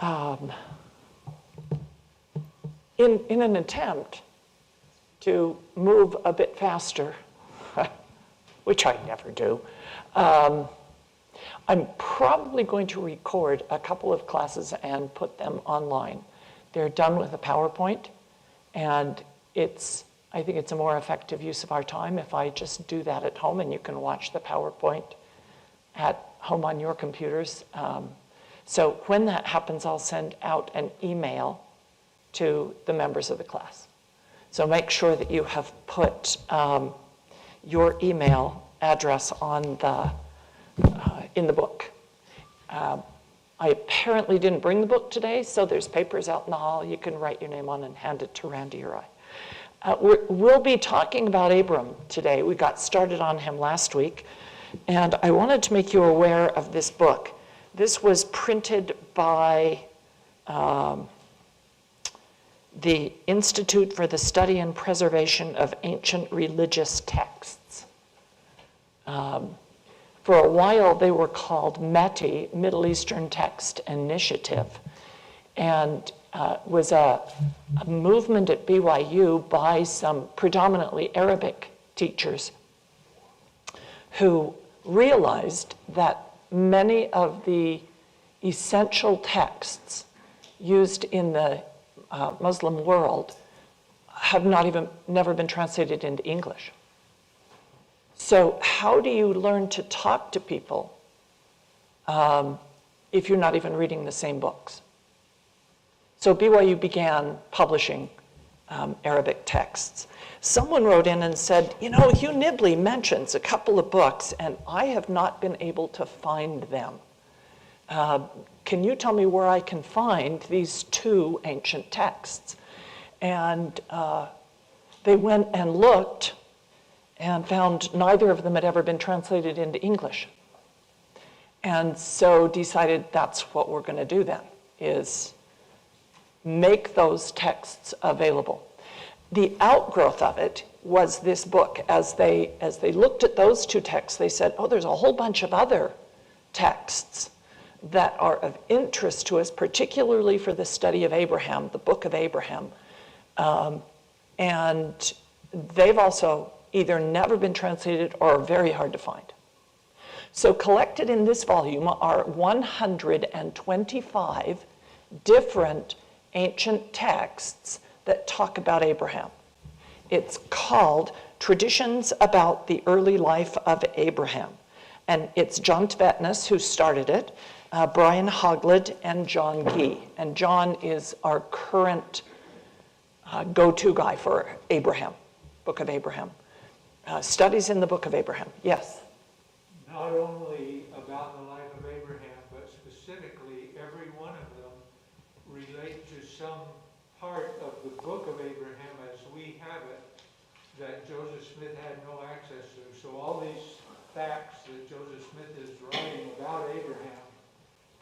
in an attempt to move a bit faster, which I never do, I'm probably going to record a couple of classes and put them online. They're done with a PowerPoint, and I think it's a more effective use of our time if I just do that at home, and you can watch the PowerPoint at home on your computers. So when that happens, I'll send out an email to the members of the class. So make sure that you have put your email address on in the book. I apparently didn't bring the book today, so there's papers out in the hall. You can write your name on and hand it to Randy or I. We'll be talking about Abram today. We got started on him last week, and I wanted to make you aware of this book. This was printed by the Institute for the Study and Preservation of Ancient Religious Texts. For a while, they were called METI, Middle Eastern Text Initiative, and was a movement at BYU by some predominantly Arabic teachers who realized that many of the essential texts used in the Muslim world have never been translated into English. So how do you learn to talk to people if you're not even reading the same books? So BYU began publishing Arabic texts. Someone wrote in and said, you know, Hugh Nibley mentions a couple of books, and I have not been able to find them. Can you tell me where I can find these two ancient texts? And they went and looked and found neither of them had ever been translated into English. And so decided that's what we're going to do then, is make those texts available. The outgrowth of it was this book. As they looked at those two texts, they said, oh, there's a whole bunch of other texts that are of interest to us, particularly for the study of Abraham, the book of Abraham. And they've also either never been translated or are very hard to find. So collected in this volume are 125 different ancient texts that talk about Abraham. It's called Traditions About the Early Life of Abraham. And it's John Tvetnes who started it, Brian Hoglid, and John Gee. And John is our current go-to guy for Abraham, Book of Abraham. Studies in the Book of Abraham. Yes? Not only about the life of Abraham, but specifically every one of them relate to some part of the Book of Abraham as we have it that Joseph Smith had no access to. So all these facts that Joseph Smith is writing about Abraham,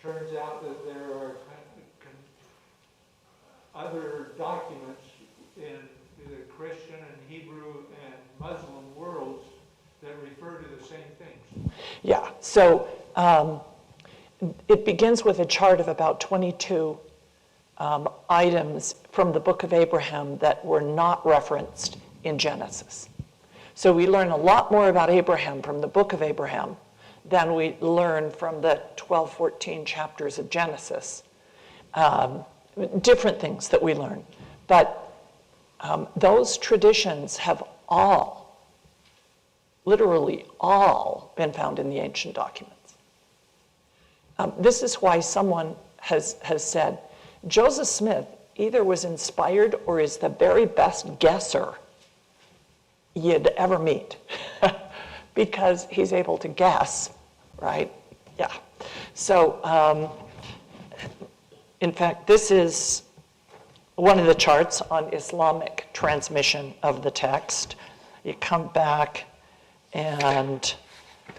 turns out that there are other documents in the Christian and Hebrew and Muslim worlds that refer to the same things. Yeah, so it begins with a chart of about 22 items from the Book of Abraham that were not referenced in Genesis. So we learn a lot more about Abraham from the Book of Abraham than we learn from the 12, 14 chapters of Genesis. Different things that we learn. But those traditions have all, literally all, been found in the ancient documents. This is why someone has said, Joseph Smith either was inspired or is the very best guesser you'd ever meet, because he's able to guess, right? Yeah. So, in fact, this is one of the charts on Islamic transmission of the text. You come back and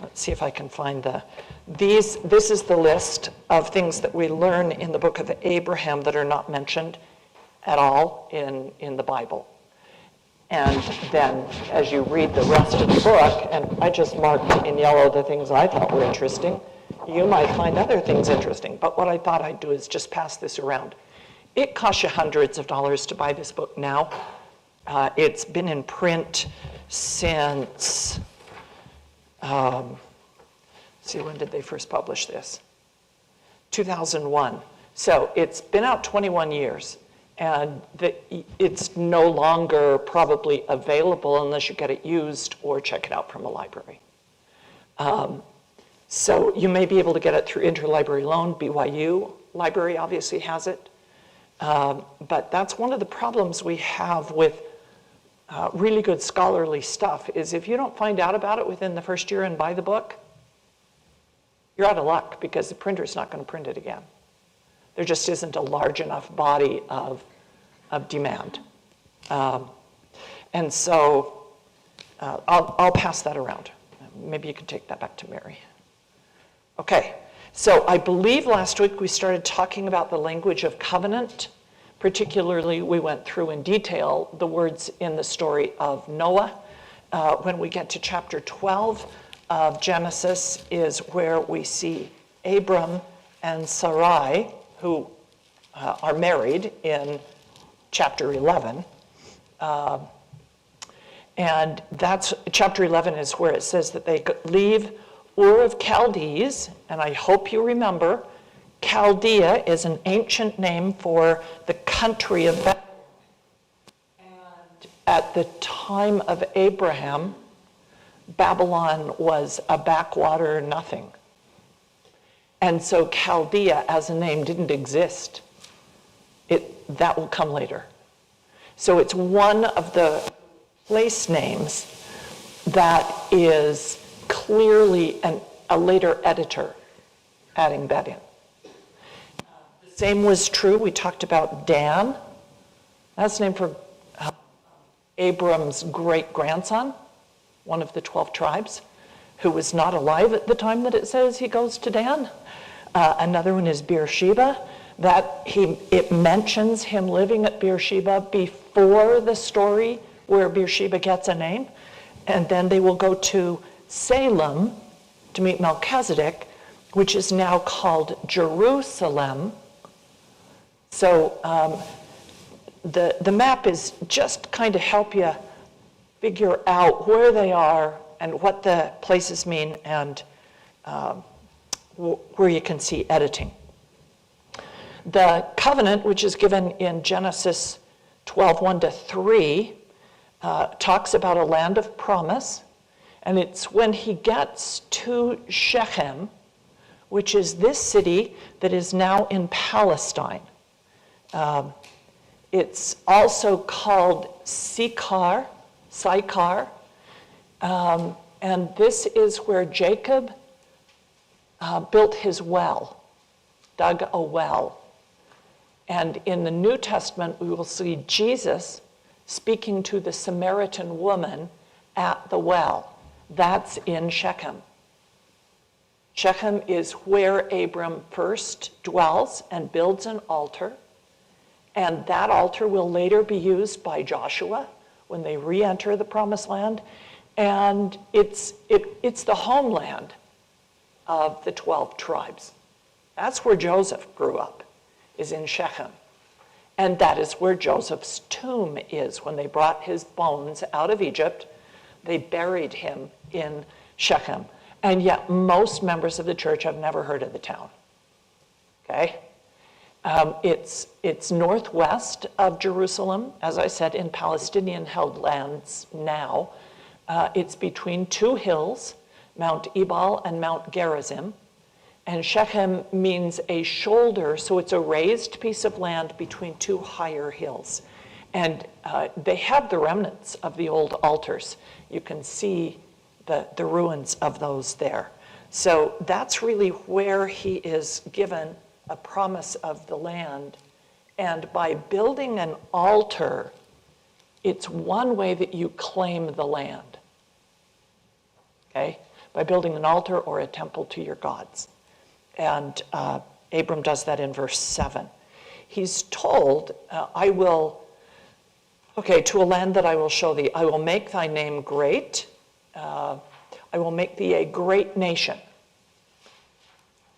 let's see if I can find this is the list of things that we learn in the Book of Abraham that are not mentioned at all in the Bible. And then as you read the rest of the book, and I just marked in yellow the things I thought were interesting, You might find other things interesting, but what I thought I'd do is just pass this around. It costs you hundreds of dollars to buy this book now. It's been in print since, see, when did they first publish this? 2001. So it's been out 21 years, and it's no longer probably available unless you get it used or check it out from a library. So you may be able to get it through interlibrary loan. BYU library obviously has it. But that's one of the problems we have with really good scholarly stuff is if you don't find out about it within the first year and buy the book, you're out of luck because the printer's not going to print it again. There just isn't a large enough body of demand. And so I'll pass that around. Maybe you can take that back to Mary. Okay, so I believe last week we started talking about the language of covenant. Particularly, we went through in detail the words in the story of Noah. When we get to chapter 12 of Genesis is where we see Abram and Sarai, who are married in chapter 11. And that's chapter 11 is where it says that they leave Ur of Chaldees, and I hope you remember, Chaldea is an ancient name for the country of Babylon. And at the time of Abraham, Babylon was a backwater nothing. And so Chaldea as a name didn't exist. That will come later. So it's one of the place names that is clearly a later editor adding that in. The same was true, we talked about Dan. That's named for Abram's great-grandson, one of the 12 tribes, who was not alive at the time that it says he goes to Dan. Another one is Beersheba. It mentions him living at Beersheba before the story where Beersheba gets a name. And then they will go to Salem to meet Melchizedek, which is now called Jerusalem. So the map is just kind of help you figure out where they are and what the places mean and where you can see editing. The covenant, which is given in Genesis 12:1-3, talks about a land of promise. And it's when he gets to Shechem, which is this city that is now in Palestine. It's also called Sychar, and this is where Jacob built his well, dug a well. And in the New Testament, we will see Jesus speaking to the Samaritan woman at the well. That's in Shechem. Shechem is where Abram first dwells and builds an altar. And that altar will later be used by Joshua when they re-enter the Promised Land. And it's the homeland of the 12 tribes. That's where Joseph grew up, is in Shechem. And that is where Joseph's tomb is. When they brought his bones out of Egypt, they buried him in Shechem. And yet most members of the church have never heard of the town. Okay? It's northwest of Jerusalem, as I said, in Palestinian-held lands now. It's between two hills, Mount Ebal and Mount Gerizim. And Shechem means a shoulder, so it's a raised piece of land between two higher hills. And they have the remnants of the old altars. You can see the ruins of those there. So that's really where he is given a promise of the land. And by building an altar, it's one way that you claim the land. Okay? By building an altar or a temple to your gods. And Abram does that in verse 7. He's told, to a land that I will show thee, I will make thy name great. I will make thee a great nation.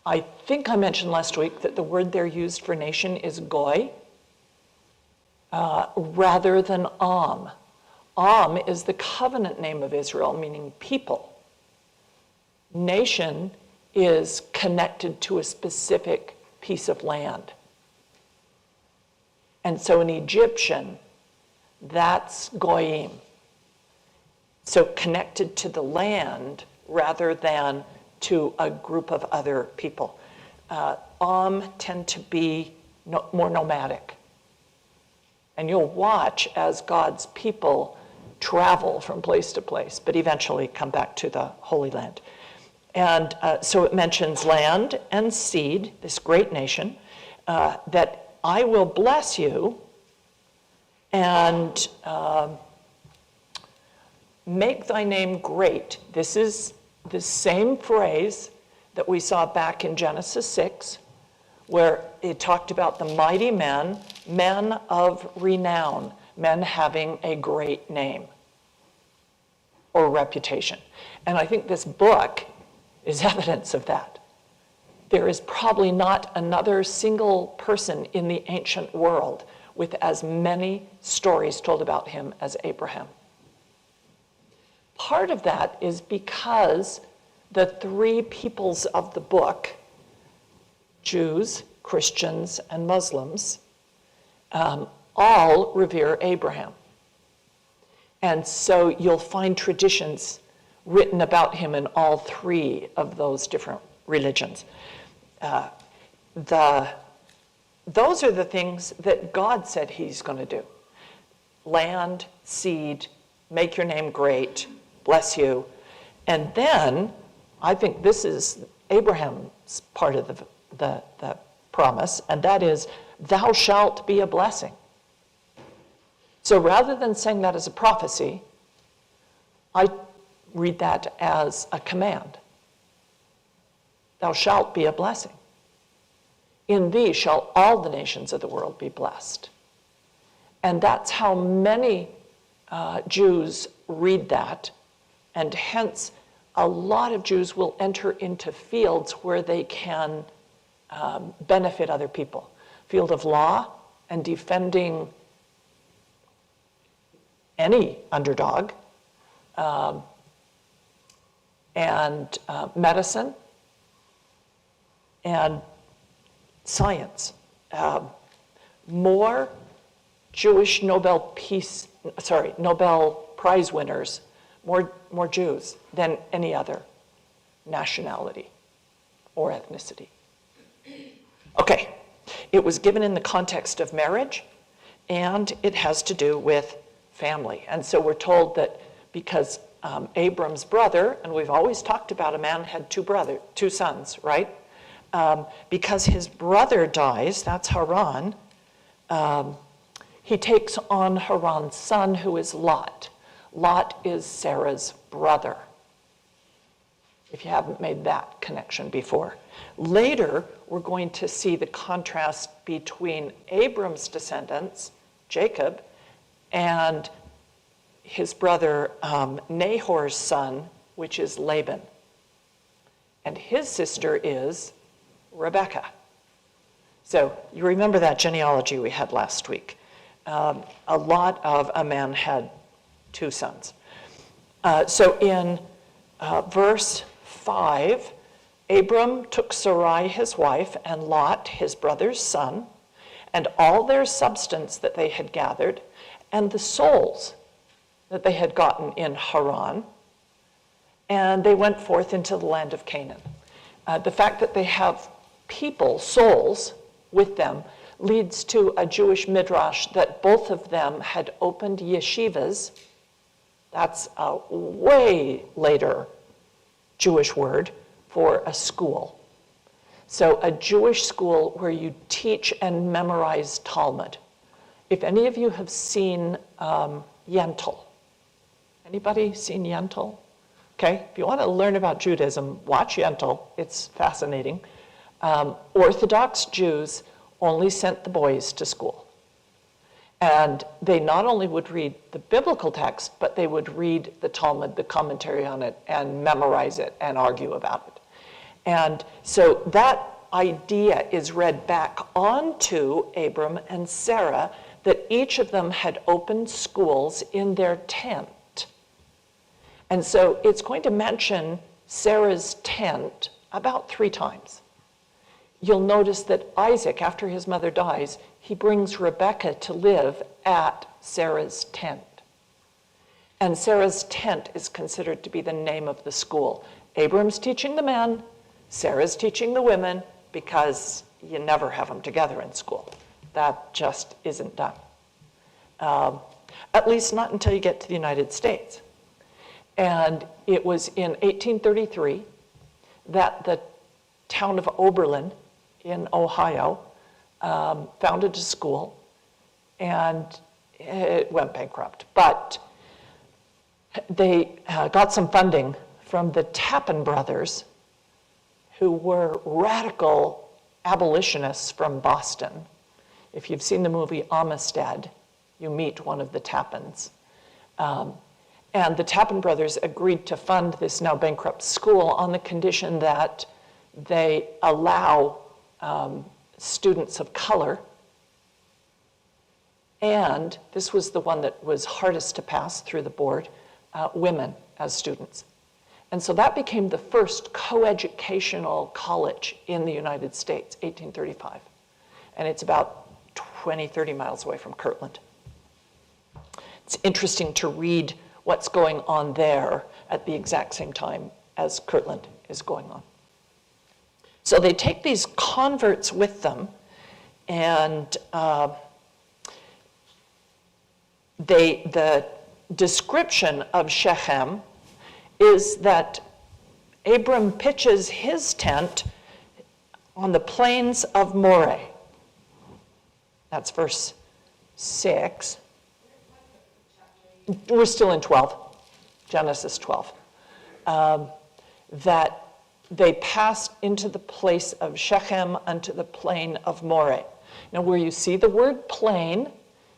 I think I mentioned last week that the word there used for nation is goy, rather than Am. Am is the covenant name of Israel, meaning people. Nation is connected to a specific piece of land. And so in Egyptian, that's goyim. So connected to the land rather than to a group of other people. Am tend to be more nomadic. And you'll watch as God's people travel from place to place, but eventually come back to the Holy Land. And so it mentions land and seed, this great nation, that I will bless you and make thy name great. This is the same phrase that we saw back in Genesis 6, where it talked about the mighty men, men of renown, men having a great name or reputation. And I think this book is evidence of that. There is probably not another single person in the ancient world with as many stories told about him as Abraham. Part of that is because the three peoples of the book, Jews, Christians, and Muslims, all revere Abraham. And so you'll find traditions written about him in all three of those different religions. Those are the things that God said he's going to do. Land, seed, make your name great, bless you. And then, I think this is Abraham's part of the promise, and that is, thou shalt be a blessing. So rather than saying that as a prophecy, I read that as a command. Thou shalt be a blessing. In thee shall all the nations of the world be blessed. And that's how many Jews read that, and hence a lot of Jews will enter into fields where they can benefit other people. Field of law and defending any underdog, and medicine, and science. More Jewish Nobel Prize winners, more Jews than any other nationality or ethnicity. Okay, it was given in the context of marriage, and it has to do with family. And so we're told that because Abram's brother, and we've always talked about a man had two sons, right? Because his brother dies, that's Haran, he takes on Haran's son, who is Lot. Lot is Sarah's brother, if you haven't made that connection before. Later, we're going to see the contrast between Abram's descendants, Jacob, and his brother Nahor's son, which is Laban. And his sister is Rebecca. So you remember that genealogy we had last week. A man had two sons. So in verse 5, Abram took Sarai his wife and Lot his brother's son, and all their substance that they had gathered, and the souls that they had gotten in Haran, and they went forth into the land of Canaan. The fact that they have people, souls, with them leads to a Jewish midrash that both of them had opened yeshivas. That's a way later Jewish word for a school. So a Jewish school where you teach and memorize Talmud. If any of you have seen Yentl, anybody seen Yentl? Okay, if you want to learn about Judaism, watch Yentl. It's fascinating. Orthodox Jews only sent the boys to school. And they not only would read the biblical text, but they would read the Talmud, the commentary on it, and memorize it and argue about it. And so that idea is read back onto Abram and Sarah, that each of them had opened schools in their tent. And so it's going to mention Sarah's tent about 3 times. You'll notice that Isaac, after his mother dies, he brings Rebekah to live at Sarah's tent. And Sarah's tent is considered to be the name of the school. Abram's teaching the men, Sarah's teaching the women, because you never have them together in school. That just isn't done. At least not until you get to the United States. And it was in 1833 that the town of Oberlin in Ohio founded a school, and it went bankrupt. But they got some funding from the Tappan brothers, who were radical abolitionists from Boston. If you've seen the movie Amistad, you meet one of the Tappans. And the Tappan brothers agreed to fund this now bankrupt school on the condition that they allow students of color, and this was the one that was hardest to pass through the board, women as students. And so that became the first coeducational college in the United States, 1835. And it's about 20, 30 miles away from Kirtland. It's interesting to read what's going on there at the exact same time as Kirtland is going on. So they take these converts with them, and the description of Shechem is that Abram pitches his tent on the plains of Moreh. That's verse 6. We're still in 12, Genesis 12. That they passed into the place of Shechem unto the plain of Moreh. Now, where you see the word plain,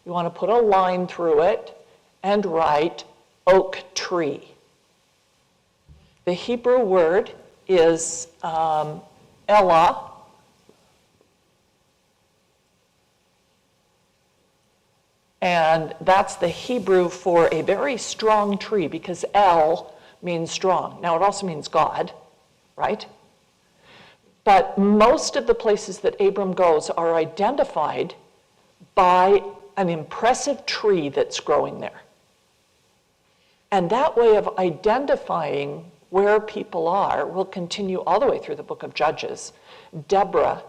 you want to put a line through it and write oak tree. The Hebrew word is Elah, and that's the Hebrew for a very strong tree, because El means strong. Now, it also means God, right? But most of the places that Abram goes are identified by an impressive tree that's growing there. And that way of identifying where people are will continue all the way through the book of Judges. Deborah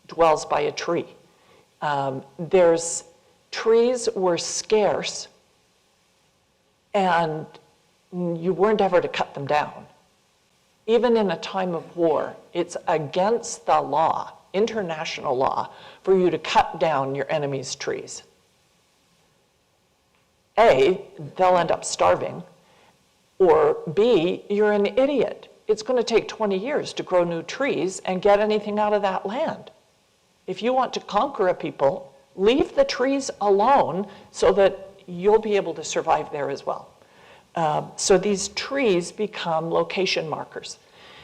dwells by a tree. Trees were scarce, and you weren't ever to cut them down. Even in a time of war, it's against the law, international law, for you to cut down your enemy's trees. A, they'll end up starving, or B, you're an idiot. It's going to take 20 years to grow new trees and get anything out of that land. If you want to conquer a people, leave the trees alone so that you'll be able to survive there as well. So these trees become location markers.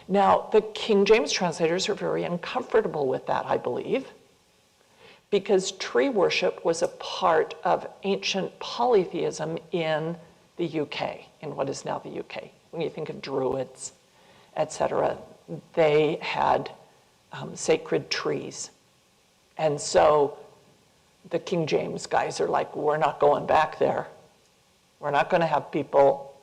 Now, the King James translators are very uncomfortable with that, I believe, because tree worship was a part of ancient polytheism in the UK, in what is now the UK. When you think of Druids, etc., they had sacred trees. And so the King James guys are like, we're not going back there. We're not going to have people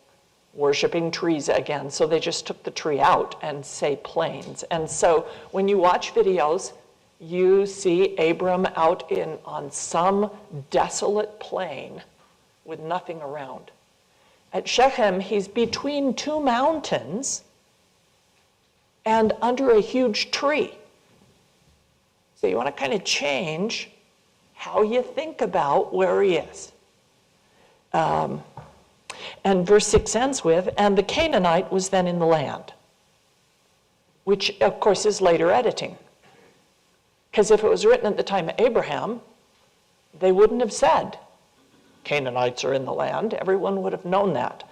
worshiping trees again. So they just took the tree out and say plains. And so when you watch videos, you see Abram out on some desolate plain with nothing around. At Shechem, he's between 2 mountains and under a huge tree. So you want to kind of change how you think about where he is. And verse 6 ends with, and the Canaanite was then in the land, which of course is later editing. Because if it was written at the time of Abraham, they wouldn't have said, Canaanites are in the land. Everyone would have known that.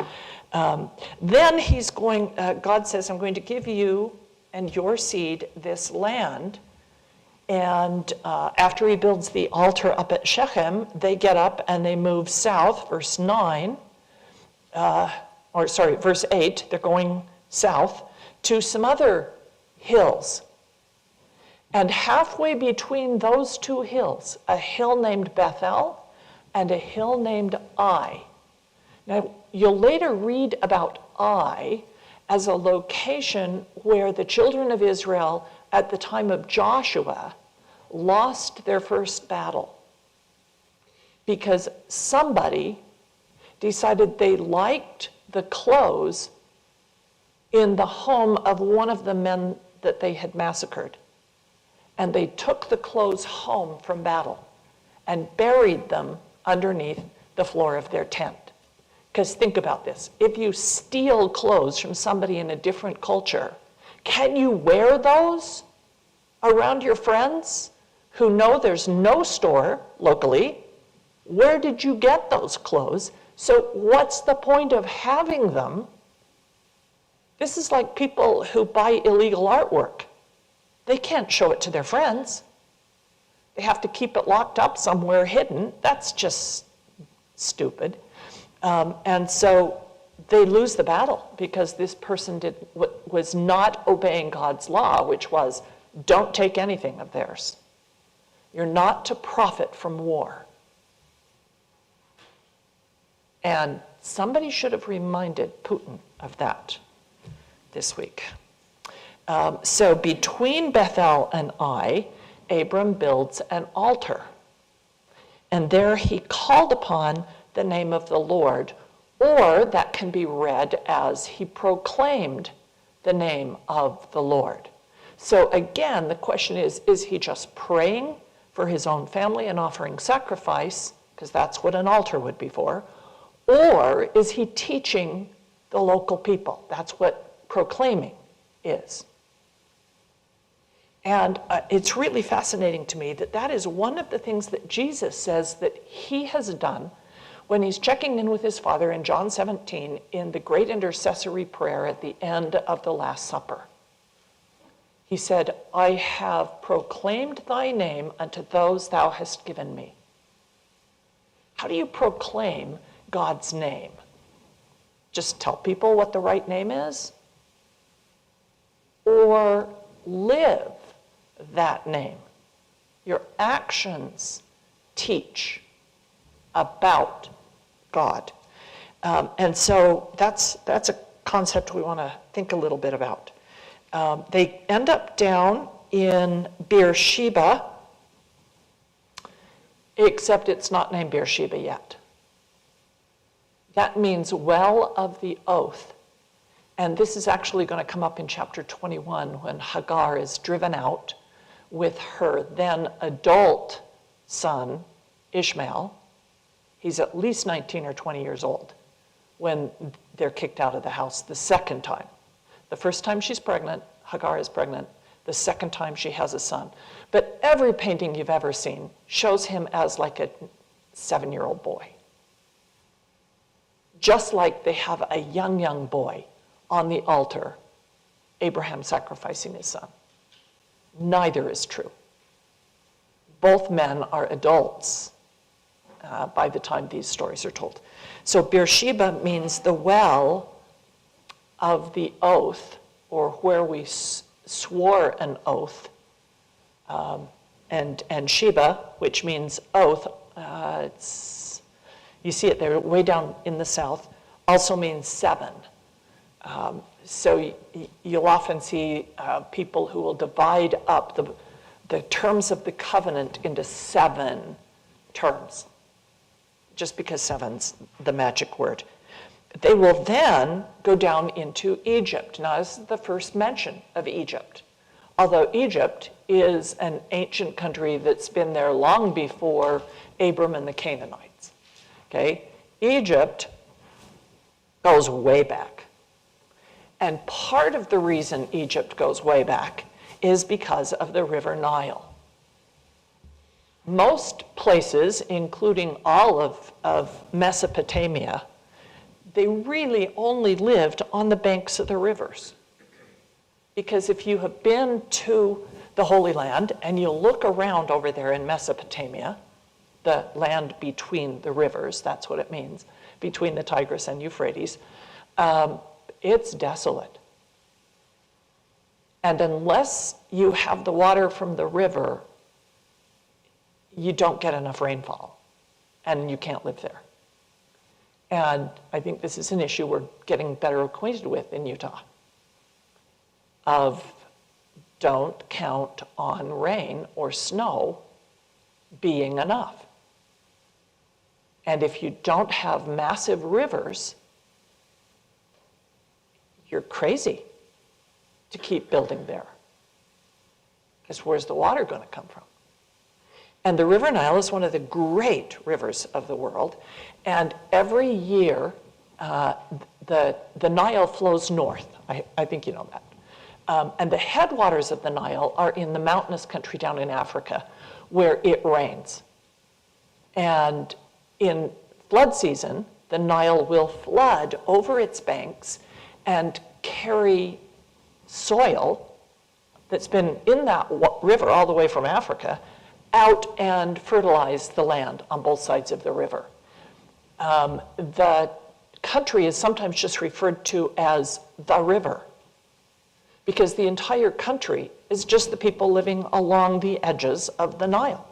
Then he's going, God says, I'm going to give you and your seed this land. And after he builds the altar up at Shechem, they get up and they move south, verse 9, verse 8, they're going south to some other hills. And halfway between those two hills, a hill named Bethel and a hill named Ai. Now, you'll later read about Ai as a location where the children of Israel at the time of Joshua lost their first battle because somebody decided they liked the clothes in the home of one of the men that they had massacred. And they took the clothes home from battle and buried them underneath the floor of their tent. Because think about this. If you steal clothes from somebody in a different culture, can you wear those around your friends who know there's no store locally? Where did you get those clothes? So what's the point of having them? This is like people who buy illegal artwork. They can't show it to their friends. They have to keep it locked up somewhere hidden. That's just stupid. And so they lose the battle because this person was not obeying God's law, which was, don't take anything of theirs. You're not to profit from war. And somebody should have reminded Putin of that this week. So between Bethel and Ai, Abram builds an altar. And there he called upon the name of the Lord, or that can be read as he proclaimed the name of the Lord. So again, the question is he just praying for his own family and offering sacrifice, because that's what an altar would be for, or is he teaching the local people? That's what proclaiming is. And it's really fascinating to me that that is one of the things that Jesus says that he has done when he's checking in with his Father in John 17 in the great intercessory prayer at the end of the Last Supper. He said, I have proclaimed thy name unto those thou hast given me. How do you proclaim God's name? Just tell people what the right name is? Or live that name? Your actions teach about God. And so that's a concept we want to think a little bit about. They end up down in Beersheba, except it's not named Beersheba yet. That means well of the oath. And this is actually going to come up in chapter 21 when Hagar is driven out with her then adult son, Ishmael. He's at least 19 or 20 years old when they're kicked out of the house the second time. The first time she's pregnant, Hagar is pregnant. The second time she has a son. But every painting you've ever seen shows him as like a 7-year-old boy. Just like they have a young boy on the altar, Abraham sacrificing his son. Neither is true. Both men are adults by the time these stories are told. So Beersheba means the well of the oath, or where we swore an oath. And Sheba, which means oath, you see it there way down in the south, also means 7. So you'll often see people who will divide up the terms of the covenant into 7 terms, just because 7's the magic word. They will then go down into Egypt. Now, this is the first mention of Egypt, although Egypt is an ancient country that's been there long before Abram and the Canaanites. Okay? Egypt goes way back. And part of the reason Egypt goes way back is because of the River Nile. Most places, including all of Because if you have been to the Holy Land and you look around over there in Mesopotamia, the land between the rivers, that's what it means, between the Tigris and Euphrates, it's desolate. And unless you have the water from the river, you don't get enough rainfall, and you can't live there. And I think this is an issue we're getting better acquainted with in Utah, of don't count on rain or snow being enough. And if you don't have massive rivers, you're crazy to keep building there. Because where's the water going to come from? And the River Nile is one of the great rivers of the world. And every year, the Nile flows north. I think you know that. And the headwaters of the Nile are in the mountainous country down in Africa where it rains. And in flood season, the Nile will flood over its banks and carry soil that's been in that river all the way from Africa out and fertilize the land on both sides of the river. The country is sometimes just referred to as the river, because the entire country is just the people living along the edges of the Nile.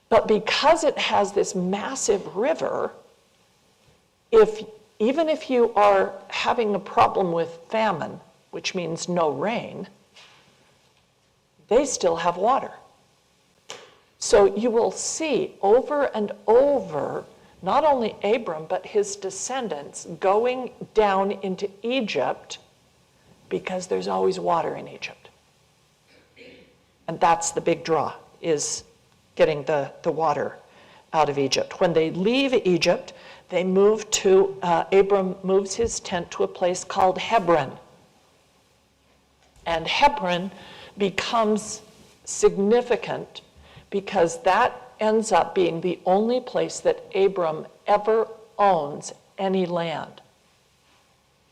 But because it has this massive river, even if you are having a problem with famine, which means no rain, they still have water. So you will see over and over, not only Abram, but his descendants going down into Egypt because there's always water in Egypt. And that's the big draw, is getting the water out of Egypt. When they leave Egypt, they move to, Abram moves his tent to a place called Hebron. And Hebron becomes significant because that ends up being the only place that Abram ever owns any land.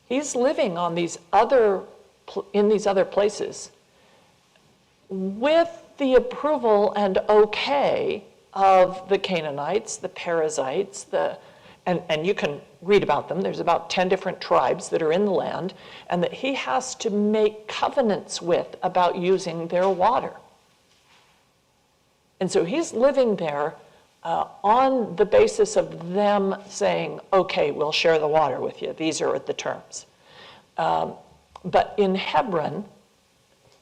He's living on in these other places with the approval and okay of the Canaanites, the Perizzites, and you can read about them. There's about 10 different tribes that are in the land, and that he has to make covenants with about using their water. And so he's living there on the basis of them saying, okay, we'll share the water with you. These are the terms. But in Hebron,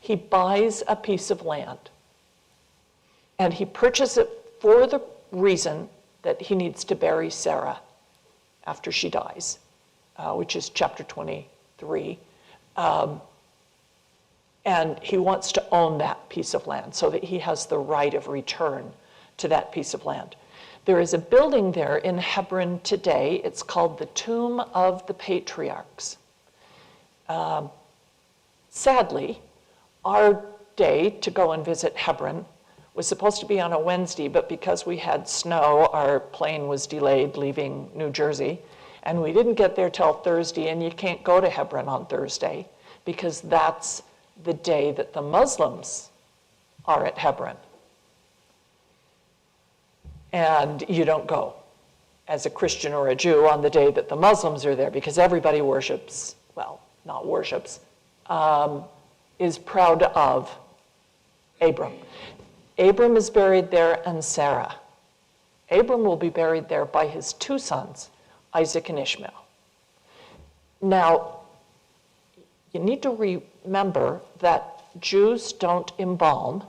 he buys a piece of land. And he purchases it for the reason that he needs to bury Sarah after she dies, which is chapter 23. And he wants to own that piece of land so that he has the right of return to that piece of land. There is a building there in Hebron today. It's called the Tomb of the Patriarchs. Sadly, our day to go and visit Hebron was supposed to be on a Wednesday, but because we had snow, our plane was delayed leaving New Jersey, and we didn't get there till Thursday, and you can't go to Hebron on Thursday because that's the day that the Muslims are at Hebron. And you don't go as a Christian or a Jew on the day that the Muslims are there because everybody worships, well, not worships, is proud of Abram. Abram is buried there and Sarah. Abram will be buried there by his two sons, Isaac and Ishmael. Now, you need to remember that Jews don't embalm.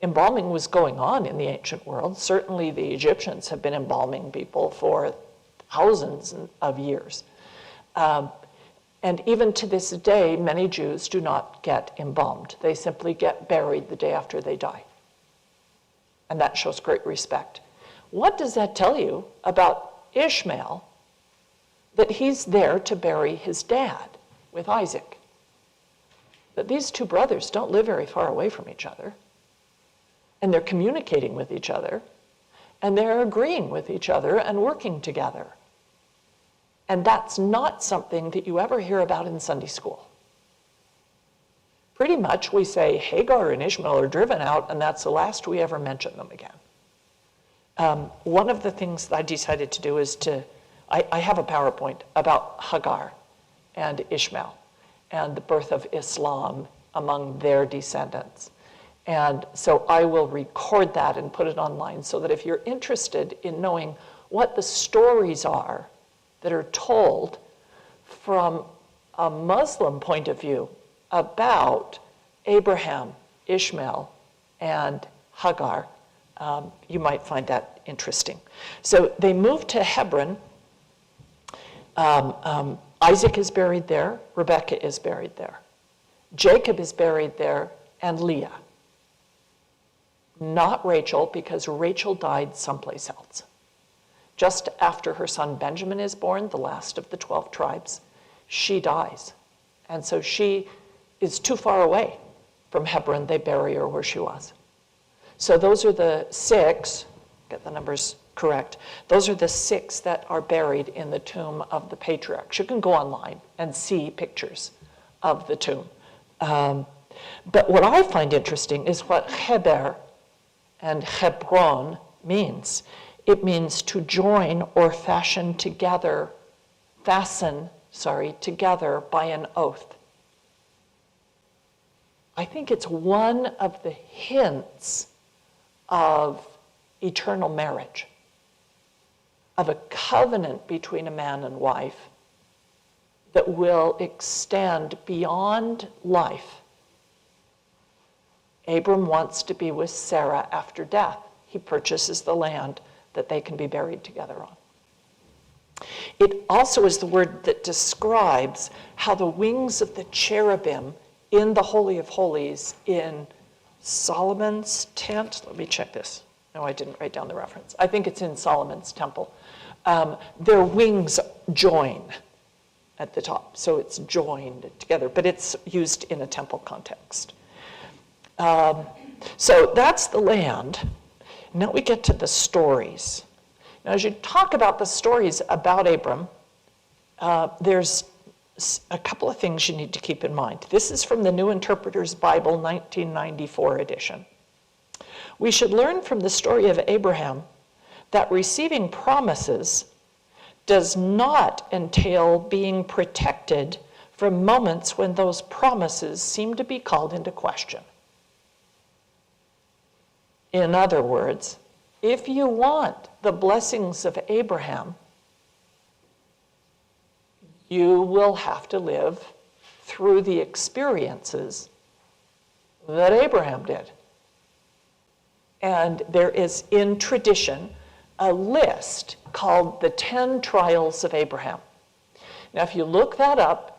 Embalming was going on in the ancient world. Certainly the Egyptians have been embalming people for thousands of years. And even to this day, many Jews do not get embalmed. They simply get buried the day after they die. And that shows great respect. What does that tell you about Ishmael, that he's there to bury his dad with Isaac? That these two brothers don't live very far away from each other, and they're communicating with each other, and they're agreeing with each other and working together. And that's not something that you ever hear about in Sunday school. Pretty much we say Hagar and Ishmael are driven out, and that's the last we ever mention them again. One of the things that I decided to do is I have a PowerPoint about Hagar and Ishmael and the birth of Islam among their descendants. And so I will record that and put it online so that if you're interested in knowing what the stories are that are told from a Muslim point of view about Abraham, Ishmael, and Hagar, you might find that interesting. So they moved to Hebron. Isaac is buried there. Rebekah is buried there. Jacob is buried there, and Leah. Not Rachel, because Rachel died someplace else. Just after her son Benjamin is born, the last of the 12 tribes, she dies. And so she is too far away from Hebron. They bury her where she was. So those are the 6, get the numbers correct, those are the 6 that are buried in the tomb of the patriarchs. You can go online and see pictures of the tomb. But what I find interesting is what Heber and Hebron means. It means to join or fasten together by an oath. I think it's one of the hints of eternal marriage, of a covenant between a man and wife that will extend beyond life. Abram wants to be with Sarah after death. He purchases the land that they can be buried together on. It also is the word that describes how the wings of the cherubim in the Holy of Holies in Solomon's tent. Let me check this. No, I didn't write down the reference. I think it's in Solomon's temple. Their wings join at the top, so it's joined together, but it's used in a temple context. So that's the land. Now we get to the stories. Now, as you talk about the stories about Abram, there's a couple of things you need to keep in mind. This is from the New Interpreter's Bible, 1994 edition. We should learn from the story of Abraham that receiving promises does not entail being protected from moments when those promises seem to be called into question. In other words, if you want the blessings of Abraham, you will have to live through the experiences that Abraham did. And there is in tradition a list called the 10 Trials of Abraham. Now, if you look that up,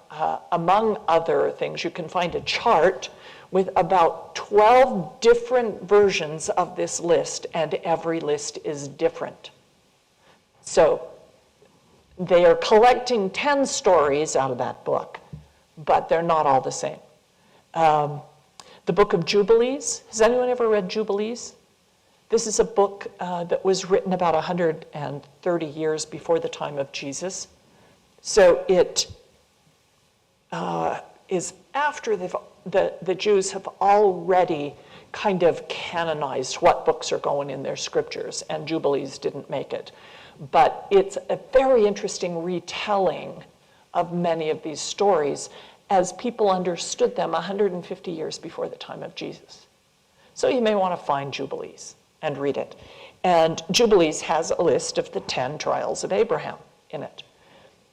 among other things, you can find a chart with about 12 different versions of this list, and every list is different. So they are collecting 10 stories out of that book, but they're not all the same. The book of Jubilees, has anyone ever read Jubilees? This is a book that was written about 130 years before the time of Jesus. So it is after the Jews have already kind of canonized what books are going in their scriptures, and Jubilees didn't make it. But it's a very interesting retelling of many of these stories as people understood them 150 years before the time of Jesus. So you may want to find Jubilees and read it. And Jubilees has a list of the 10 trials of Abraham in it.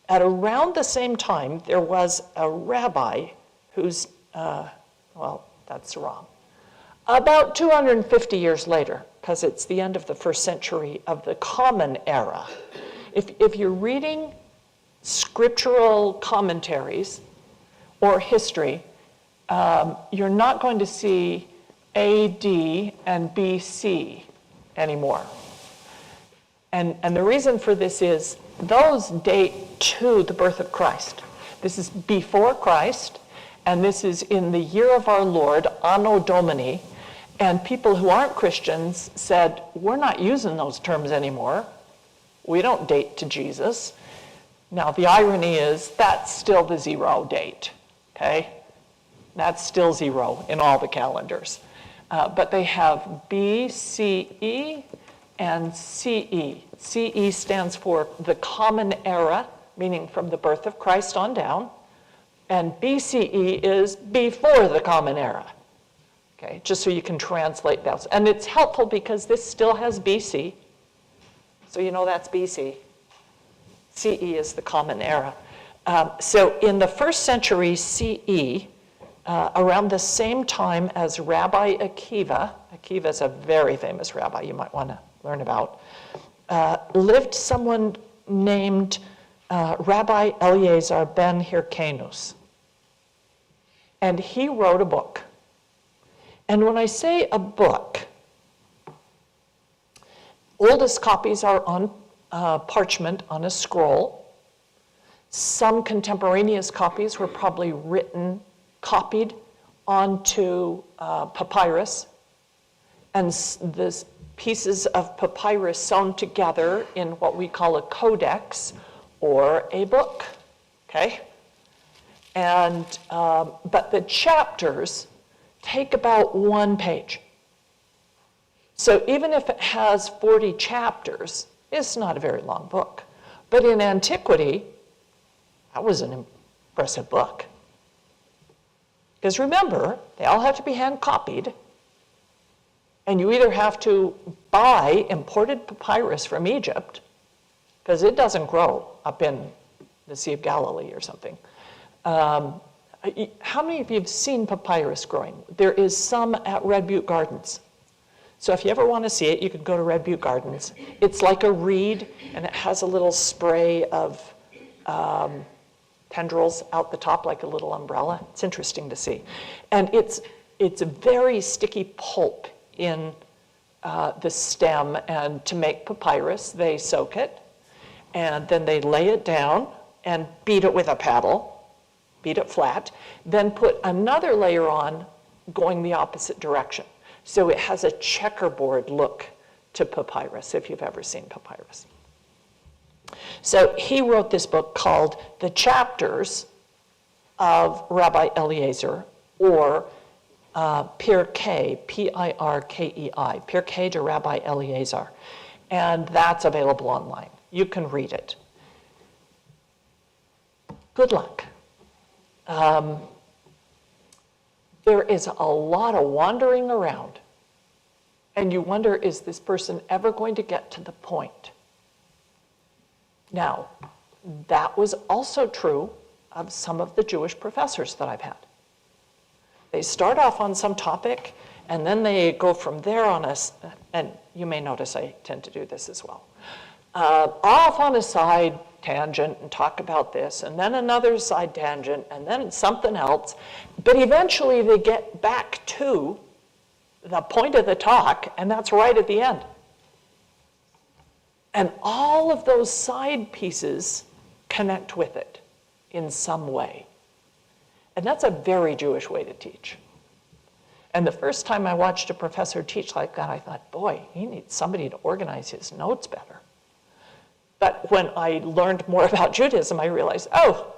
At around the same time, there was a rabbi who's, well, that's wrong. About 250 years later, because it's the end of the first century of the Common Era. If you're reading scriptural commentaries or history, you're not going to see AD and BC anymore. And the reason for this is those date to the birth of Christ. This is before Christ, and this is in the year of our Lord, Anno Domini, and people who aren't Christians said, we're not using those terms anymore. We don't date to Jesus. Now, the irony is that's still the 0 date, okay? That's still 0 in all the calendars. But they have BCE and CE. CE stands for the Common Era, meaning from the birth of Christ on down. And BCE is before the Common Era. Okay, just so you can translate those. And it's helpful because this still has BC. So you know that's BC. CE is the Common Era. So in the 1st century CE, around the same time as Rabbi Akiva is a very famous rabbi you might want to learn about, lived someone named Rabbi Eliezer ben Hyrcanus. And he wrote a book. And when I say a book, oldest copies are on parchment on a scroll. Some contemporaneous copies were probably copied onto papyrus, and the pieces of papyrus sewn together in what we call a codex or a book, okay? And, but the chapters take about 1 page. So even if it has 40 chapters, it's not a very long book. But in antiquity, that was an impressive book. Because remember, they all have to be hand copied, and you either have to buy imported papyrus from Egypt, because it doesn't grow up in the Sea of Galilee or something. How many of you have seen papyrus growing? There is some at Red Butte Gardens. So if you ever want to see it, you can go to Red Butte Gardens. It's like a reed, and it has a little spray of tendrils out the top like a little umbrella. It's interesting to see. And it's a very sticky pulp in the stem, and to make papyrus, they soak it, and then they lay it down and beat it with a paddle, beat it flat, then put another layer on going the opposite direction. So it has a checkerboard look to papyrus, if you've ever seen papyrus. So he wrote this book called The Chapters of Rabbi Eliezer, or Pirkei, P-I-R-K-E-I, Pirkei de Rabbi Eliezer. And that's available online. You can read it. Good luck. There is a lot of wandering around, and you wonder, is this person ever going to get to the point? Now, that was also true of some of the Jewish professors that I've had. They start off on some topic, and then they go from there on and you may notice I tend to do this as well, off on a side tangent and talk about this, and then another side tangent, and then something else. But eventually they get back to the point of the talk, and that's right at the end. And all of those side pieces connect with it in some way. And that's a very Jewish way to teach. And the first time I watched a professor teach like that, I thought, boy, he needs somebody to organize his notes better. But when I learned more about Judaism, I realized, oh,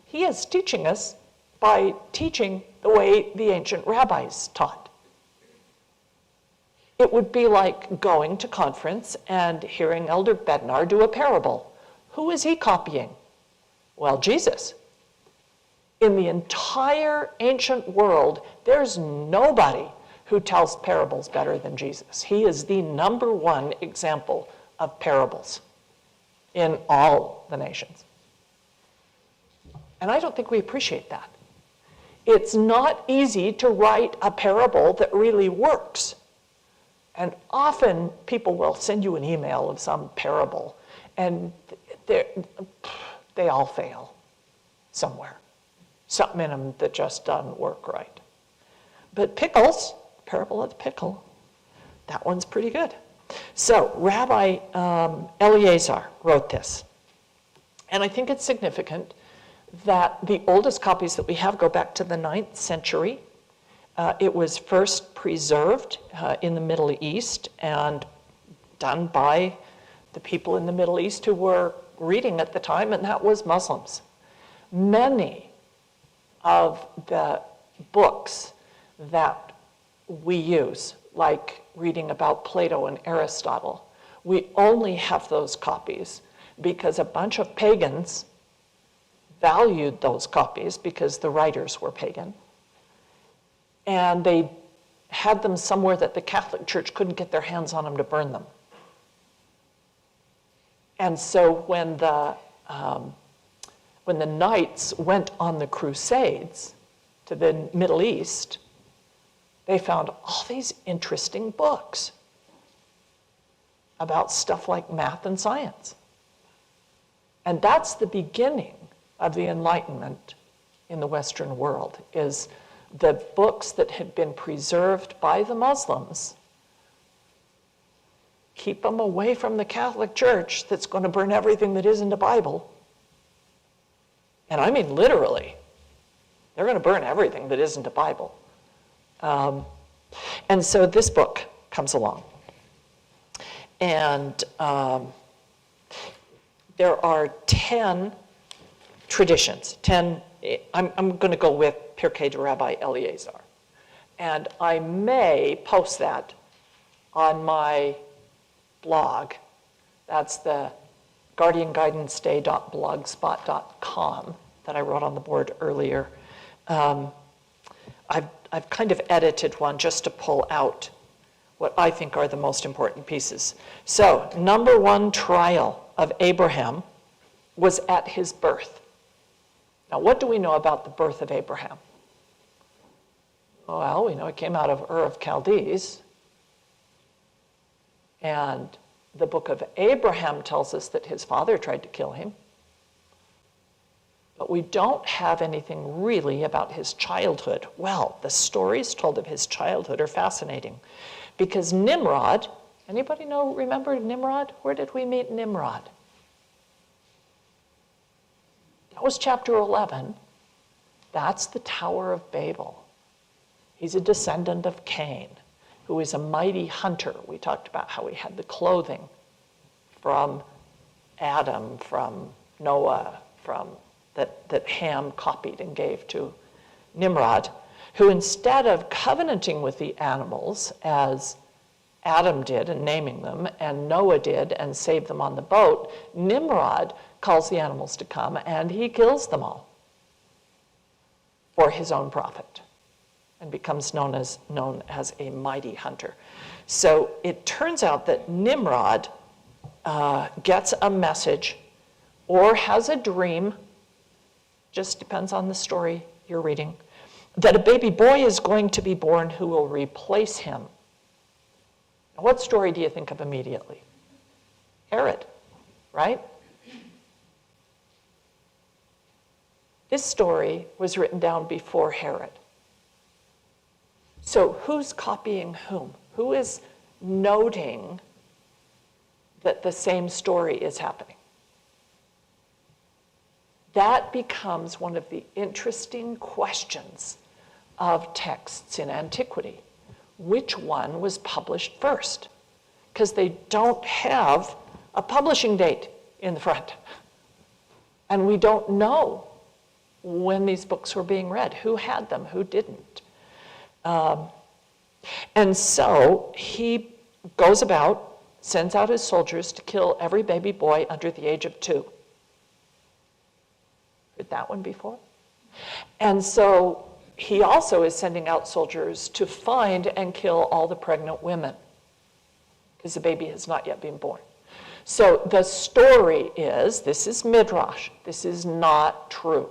he is teaching us by teaching the way the ancient rabbis taught. It would be like going to conference and hearing Elder Bednar do a parable. Who is he copying? Well, Jesus. In the entire ancient world, there's nobody who tells parables better than Jesus. He is the #1 example of parables in all the nations. And I don't think we appreciate that. It's not easy to write a parable that really works. And often people will send you an email of some parable, and they all fail somewhere. Something in them that just doesn't work right. But pickles, parable of the pickle, that one's pretty good. So Rabbi Eliezer wrote this. And I think it's significant that the oldest copies that we have go back to the 9th century. It was first preserved in the Middle East and done by the people in the Middle East who were reading at the time, and that was Muslims. Many of the books that we use, like reading about Plato and Aristotle, we only have those copies because a bunch of pagans valued those copies because the writers were pagan. And they had them somewhere that the Catholic Church couldn't get their hands on them to burn them. And so when the Knights went on the Crusades to the Middle East, they found all these interesting books about stuff like math and science. And that's the beginning of the Enlightenment in the Western world, is the books that had been preserved by the Muslims. Keep them away from the Catholic Church that's going to burn everything that isn't a Bible. And I mean literally. They're going to burn everything that isn't a Bible. And so this book comes along. And there are 10 traditions, 10, I'm going to go with Pirkei de Rabbi Eliezer. And I may post that on my blog. That's the guardianguidanceday.blogspot.com that I wrote on the board earlier. I've kind of edited one just to pull out what I think are the most important pieces. So, number one trial of Abraham was at his birth. Now, what do we know about the birth of Abraham? Well, we know he came out of Ur of Chaldees. And the book of Abraham tells us that his father tried to kill him. But we don't have anything really about his childhood. Well, the stories told of his childhood are fascinating. Because Nimrod, anybody remember Nimrod? Where did we meet Nimrod? That was chapter 11. That's the Tower of Babel. He's a descendant of Cain, who is a mighty hunter. We talked about how he had the clothing from Adam, from Noah, that Ham copied and gave to Nimrod, who instead of covenanting with the animals as Adam did and naming them, and Noah did and saved them on the boat, Nimrod calls the animals to come and he kills them all for his own profit and becomes known as a mighty hunter. So it turns out that Nimrod gets a message or has a dream, just depends on the story you're reading, that a baby boy is going to be born who will replace him. Now, what story do you think of immediately? Herod, right? This story was written down before Herod. So who's copying whom? Who is noting that the same story is happening? That becomes one of the interesting questions of texts in antiquity. Which one was published first? Because they don't have a publishing date in the front. And we don't know when these books were being read, who had them, who didn't. And so he goes about, sends out his soldiers to kill every baby boy under the age of 2. Heard that one before? And so he also is sending out soldiers to find and kill all the pregnant women because the baby has not yet been born. So the story is, this is Midrash, this is not true.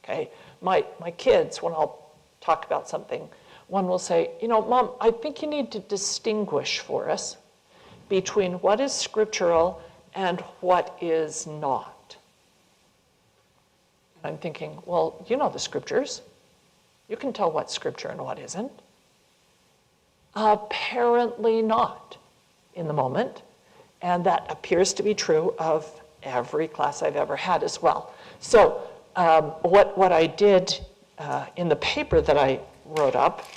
Okay, my kids, when I'll talk about something, one will say, Mom, I think you need to distinguish for us between what is scriptural and what is not. I'm thinking, well, you know the scriptures. You can tell what's scripture and what isn't. Apparently not in the moment. And that appears to be true of every class I've ever had as well. So what I did in the paper that I wrote up,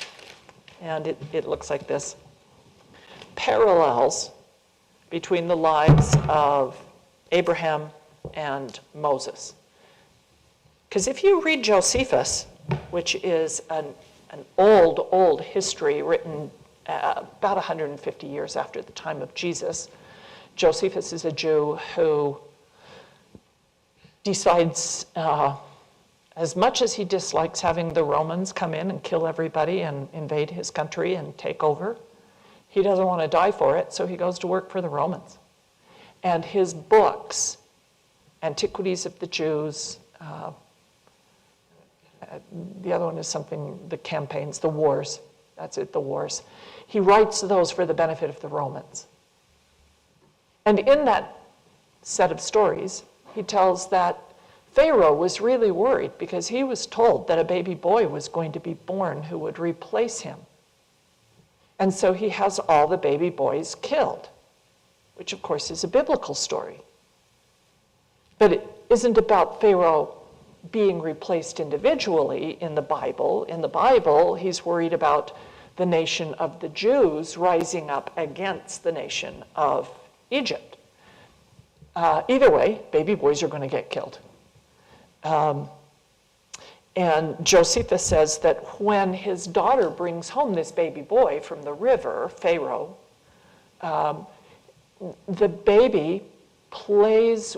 and it looks like this, parallels between the lives of Abraham, and Moses. Because if you read Josephus, which is an old history written about 150 years after the time of Jesus, Josephus is a Jew who decides, as much as he dislikes having the Romans come in and kill everybody and invade his country and take over, he doesn't want to die for it, so he goes to work for the Romans. And his books, Antiquities of the Jews, the other one is something, the campaigns, the wars, that's it, the wars. He writes those for the benefit of the Romans. And in that set of stories, he tells that Pharaoh was really worried because he was told that a baby boy was going to be born who would replace him. And so he has all the baby boys killed, which of course is a biblical story. But it isn't about Pharaoh being replaced individually in the Bible. In the Bible, he's worried about the nation of the Jews rising up against the nation of Egypt. Either way, baby boys are going to get killed. And Josephus says that when his daughter brings home this baby boy from the river, Pharaoh, the baby plays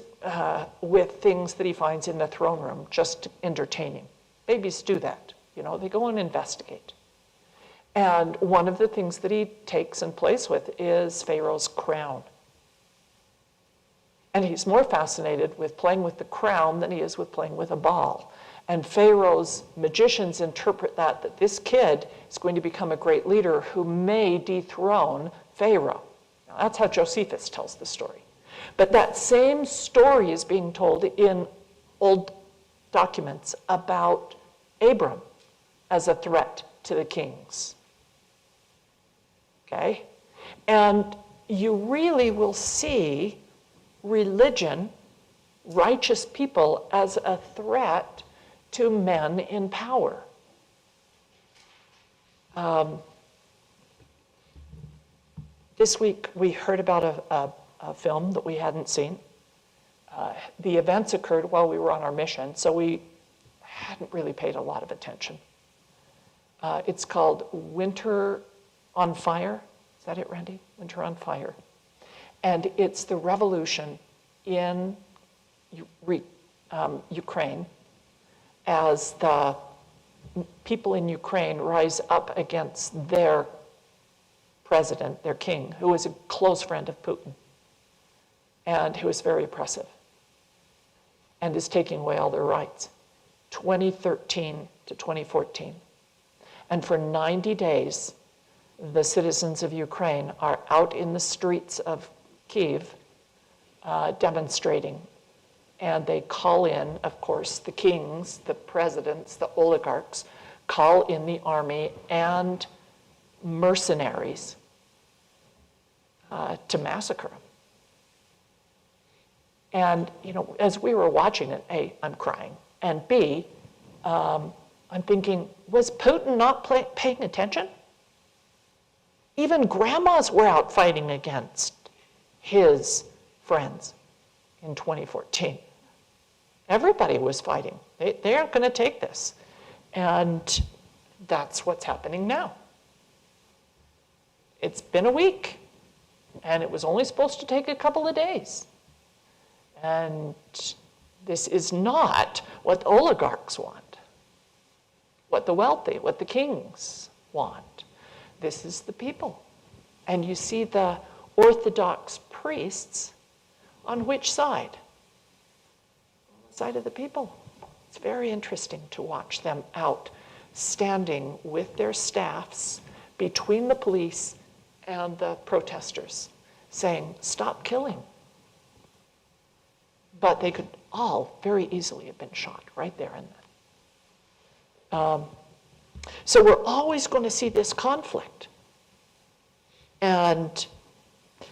with things that he finds in the throne room, just entertaining. Babies do that, they go and investigate. And one of the things that he takes and plays with is Pharaoh's crown. And he's more fascinated with playing with the crown than he is with playing with a ball. And Pharaoh's magicians interpret that this kid is going to become a great leader who may dethrone Pharaoh. Now, that's how Josephus tells the story. But that same story is being told in old documents about Abram as a threat to the kings. Okay? And you really will see religion, righteous people, as a threat to men in power. This week we heard about a film that we hadn't seen. The events occurred while we were on our mission, so we hadn't really paid a lot of attention. It's called Winter on Fire. Is that it, Randy? Winter on Fire. And it's the revolution in Ukraine as the people in Ukraine rise up against their president, their king, who is a close friend of Putin and who is very oppressive and is taking away all their rights. 2013 to 2014. And for 90 days, the citizens of Ukraine are out in the streets of Kyiv demonstrating. And they call in, of course, the kings, the presidents, the oligarchs, call in the army and mercenaries to massacre them. And, as we were watching it, A, I'm crying, and B, I'm thinking, was Putin not paying attention? Even grandmas were out fighting against his friends in 2014. Everybody was fighting. They aren't going to take this. And that's what's happening now. It's been a week, and it was only supposed to take a couple of days. And this is not what the oligarchs want, what the wealthy, what the kings want. This is the people. And you see the Orthodox priests on which side? On the side of the people. It's very interesting to watch them out standing with their staffs between the police and the protesters saying, stop killing. But they could all very easily have been shot right there and then. So we're always going to see this conflict. And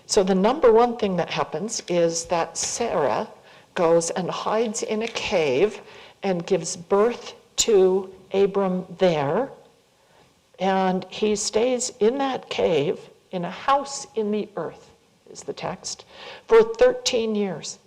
so the number one thing that happens is that Sarah goes and hides in a cave and gives birth to Abram there. And he stays in that cave, in a house in the earth, is the text, for 13 years.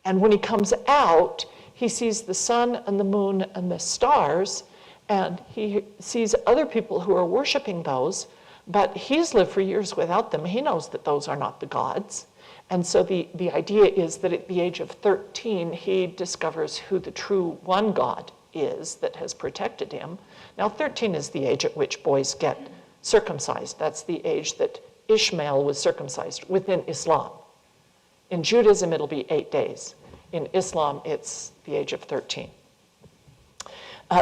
And when he comes out, he sees the sun and the moon and the stars, and he sees other people who are worshiping those, but he's lived for years without them. He knows that those are not the gods. And so the idea is that at the age of 13, he discovers who the true one God is that has protected him. Now, 13 is the age at which boys get circumcised. That's the age that Ishmael was circumcised within Islam. In Judaism, it'll be 8 days. In Islam, it's the age of 13.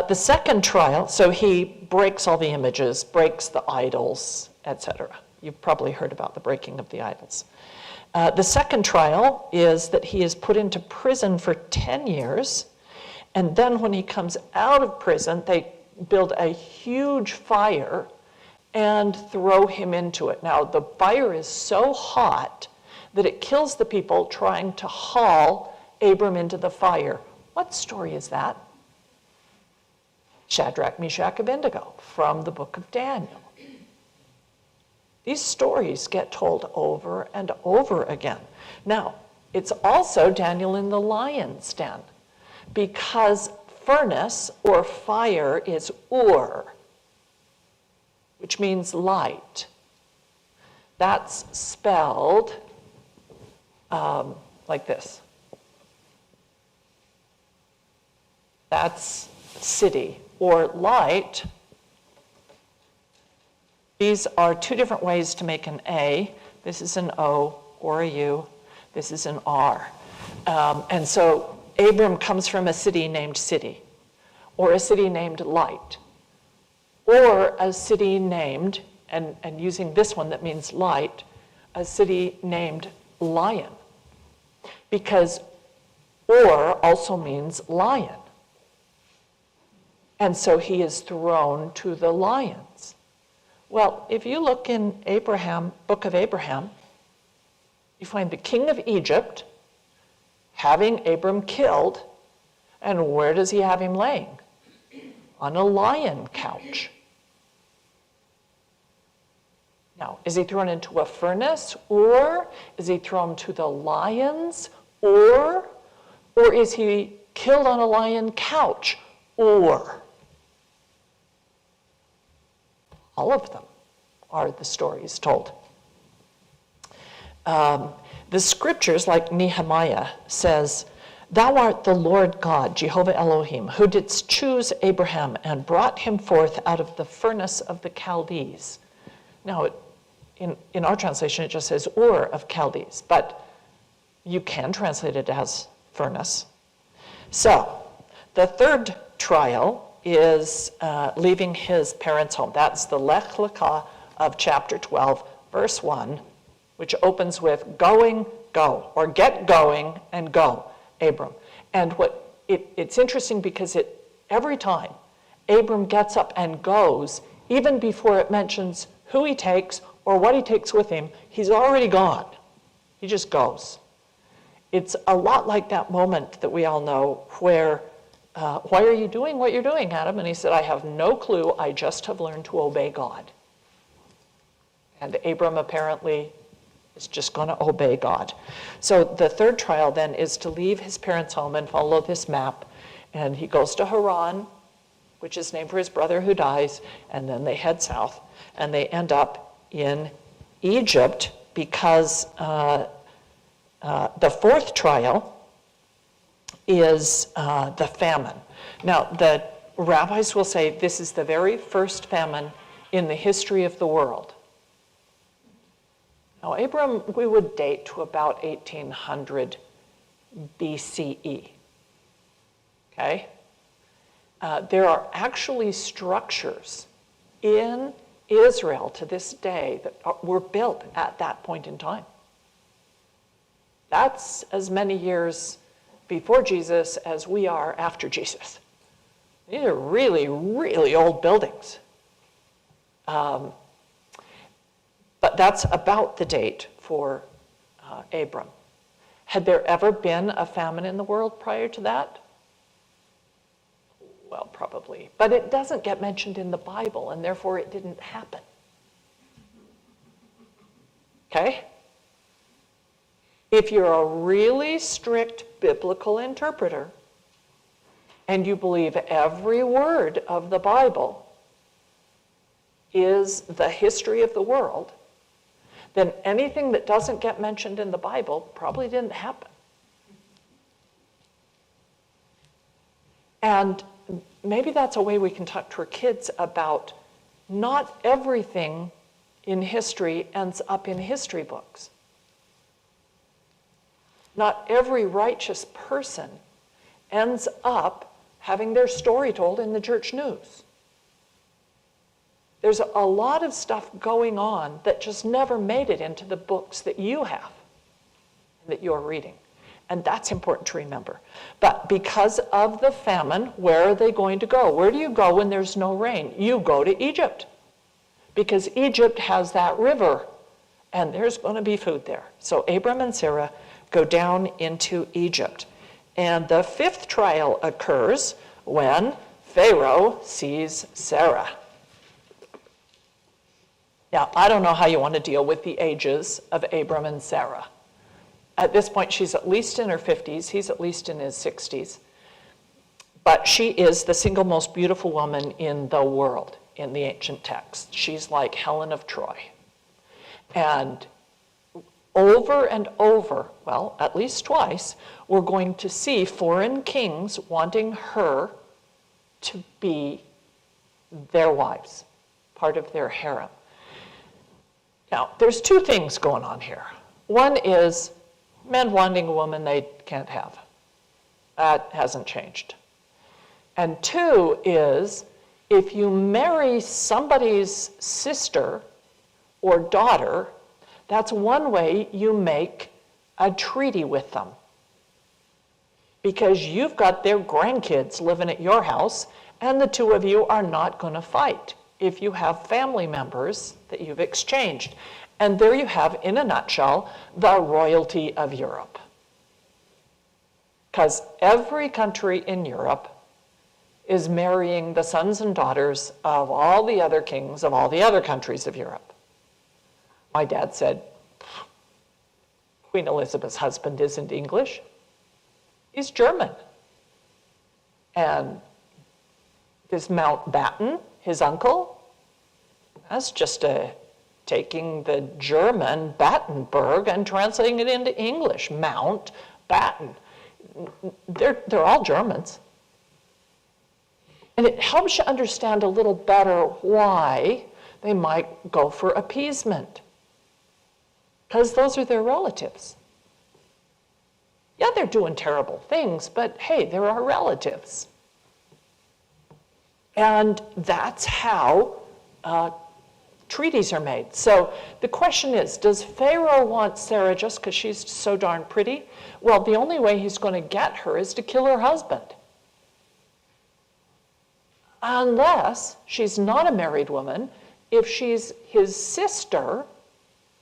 The second trial, so he breaks all the images, breaks the idols, etc. You've probably heard about the breaking of the idols. The second trial is that he is put into prison for 10 years, and then when he comes out of prison, they build a huge fire and throw him into it. Now, the fire is so hot that it kills the people trying to haul Abram into the fire. What story is that? Shadrach, Meshach, Abednego from the book of Daniel. These stories get told over and over again. Now, it's also Daniel in the lion's den, because furnace or fire is ur, which means light. That's spelled like this. That's city or light. These are two different ways to make an A. This is an O or a U. This is an R. And so Abram comes from a city named City, or a city named Light, or a city named, and using this one that means light, a city named Lion, because or also means lion. And so he is thrown to the lions. Well, if you look in Abraham, book of Abraham, you find the king of Egypt having Abram killed, and where does he have him laying? On a lion couch. Now, is he thrown into a furnace, or is he thrown to the lions, or is he killed on a lion couch, or? All of them are the stories told. The scriptures, like Nehemiah, says, "Thou art the Lord God, Jehovah Elohim, who didst choose Abraham and brought him forth out of the furnace of the Chaldees." Now, in our translation, it just says Ur of Chaldees, but you can translate it as furnace. So, the third trial is leaving his parents' home. That's the Lech Lecha of chapter 12, verse 1, which opens with "going, go," or "get going and go, Abram." And it's interesting because every time Abram gets up and goes, even before it mentions who he takes or what he takes with him, he's already gone. He just goes. It's a lot like that moment that we all know where, "Why are you doing what you're doing, Adam?" And he said, "I have no clue. I just have learned to obey God." And Abram apparently is just going to obey God. So the third trial then is to leave his parents' home and follow this map. And he goes to Haran, which is named for his brother who dies, and then they head south. And they end up in Egypt because the fourth trial is the famine. Now, the rabbis will say this is the very first famine in the history of the world. Now, Abram, we would date to about 1800 BCE, okay? There are actually structures in Israel to this day that were built at that point in time. That's as many years before Jesus as we are after Jesus. These are really, really old buildings. But that's about the date for Abram. Had there ever been a famine in the world prior to that? Well, probably. But it doesn't get mentioned in the Bible, and therefore it didn't happen. Okay? If you're a really strict biblical interpreter and you believe every word of the Bible is the history of the world, then anything that doesn't get mentioned in the Bible probably didn't happen. And maybe that's a way we can talk to our kids about not everything in history ends up in history books. Not every righteous person ends up having their story told in the church news. There's a lot of stuff going on that just never made it into the books that you have, that you're reading. And that's important to remember. But because of the famine, where are they going to go? Where do you go when there's no rain? You go to Egypt. Because Egypt has that river, and there's going to be food there. So Abram and Sarah go down into Egypt. And the fifth trial occurs when Pharaoh sees Sarah. Now, I don't know how you want to deal with the ages of Abram and Sarah. At this point, she's at least in her 50s. He's at least in his 60s. But she is the single most beautiful woman in the world in the ancient text. She's like Helen of Troy. And over, well, at least twice, we're going to see foreign kings wanting her to be their wives, part of their harem. Now, there's two things going on here. One is men wanting a woman they can't have. That hasn't changed. And two is, if you marry somebody's sister or daughter, that's one way you make a treaty with them. Because you've got their grandkids living at your house, and the two of you are not going to fight if you have family members that you've exchanged. And there you have, in a nutshell, the royalty of Europe. Because every country in Europe is marrying the sons and daughters of all the other kings of all the other countries of Europe. My dad said, Queen Elizabeth's husband isn't English, he's German. And this Mountbatten, his uncle, that's just taking the German Battenberg and translating it into English, Mountbatten. They're all Germans. And it helps you understand a little better why they might go for appeasement. Because those are their relatives. Yeah, they're doing terrible things, but hey, they're our relatives. And that's how treaties are made. So the question is, does Pharaoh want Sarah just because she's so darn pretty? Well, the only way he's going to get her is to kill her husband. Unless she's not a married woman. If she's his sister,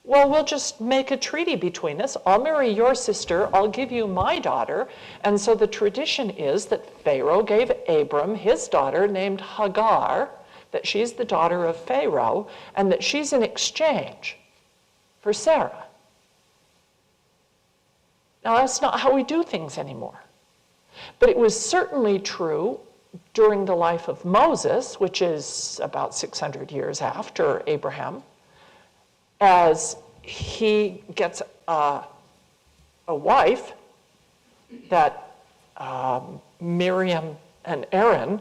well, we'll just make a treaty between us. I'll marry your sister, I'll give you my daughter. And so the tradition is that Pharaoh gave Abram his daughter named Hagar, that she's the daughter of Pharaoh, and that she's in exchange for Sarah. Now, that's not how we do things anymore. But it was certainly true during the life of Moses, which is about 600 years after Abraham, as he gets a wife that Miriam and Aaron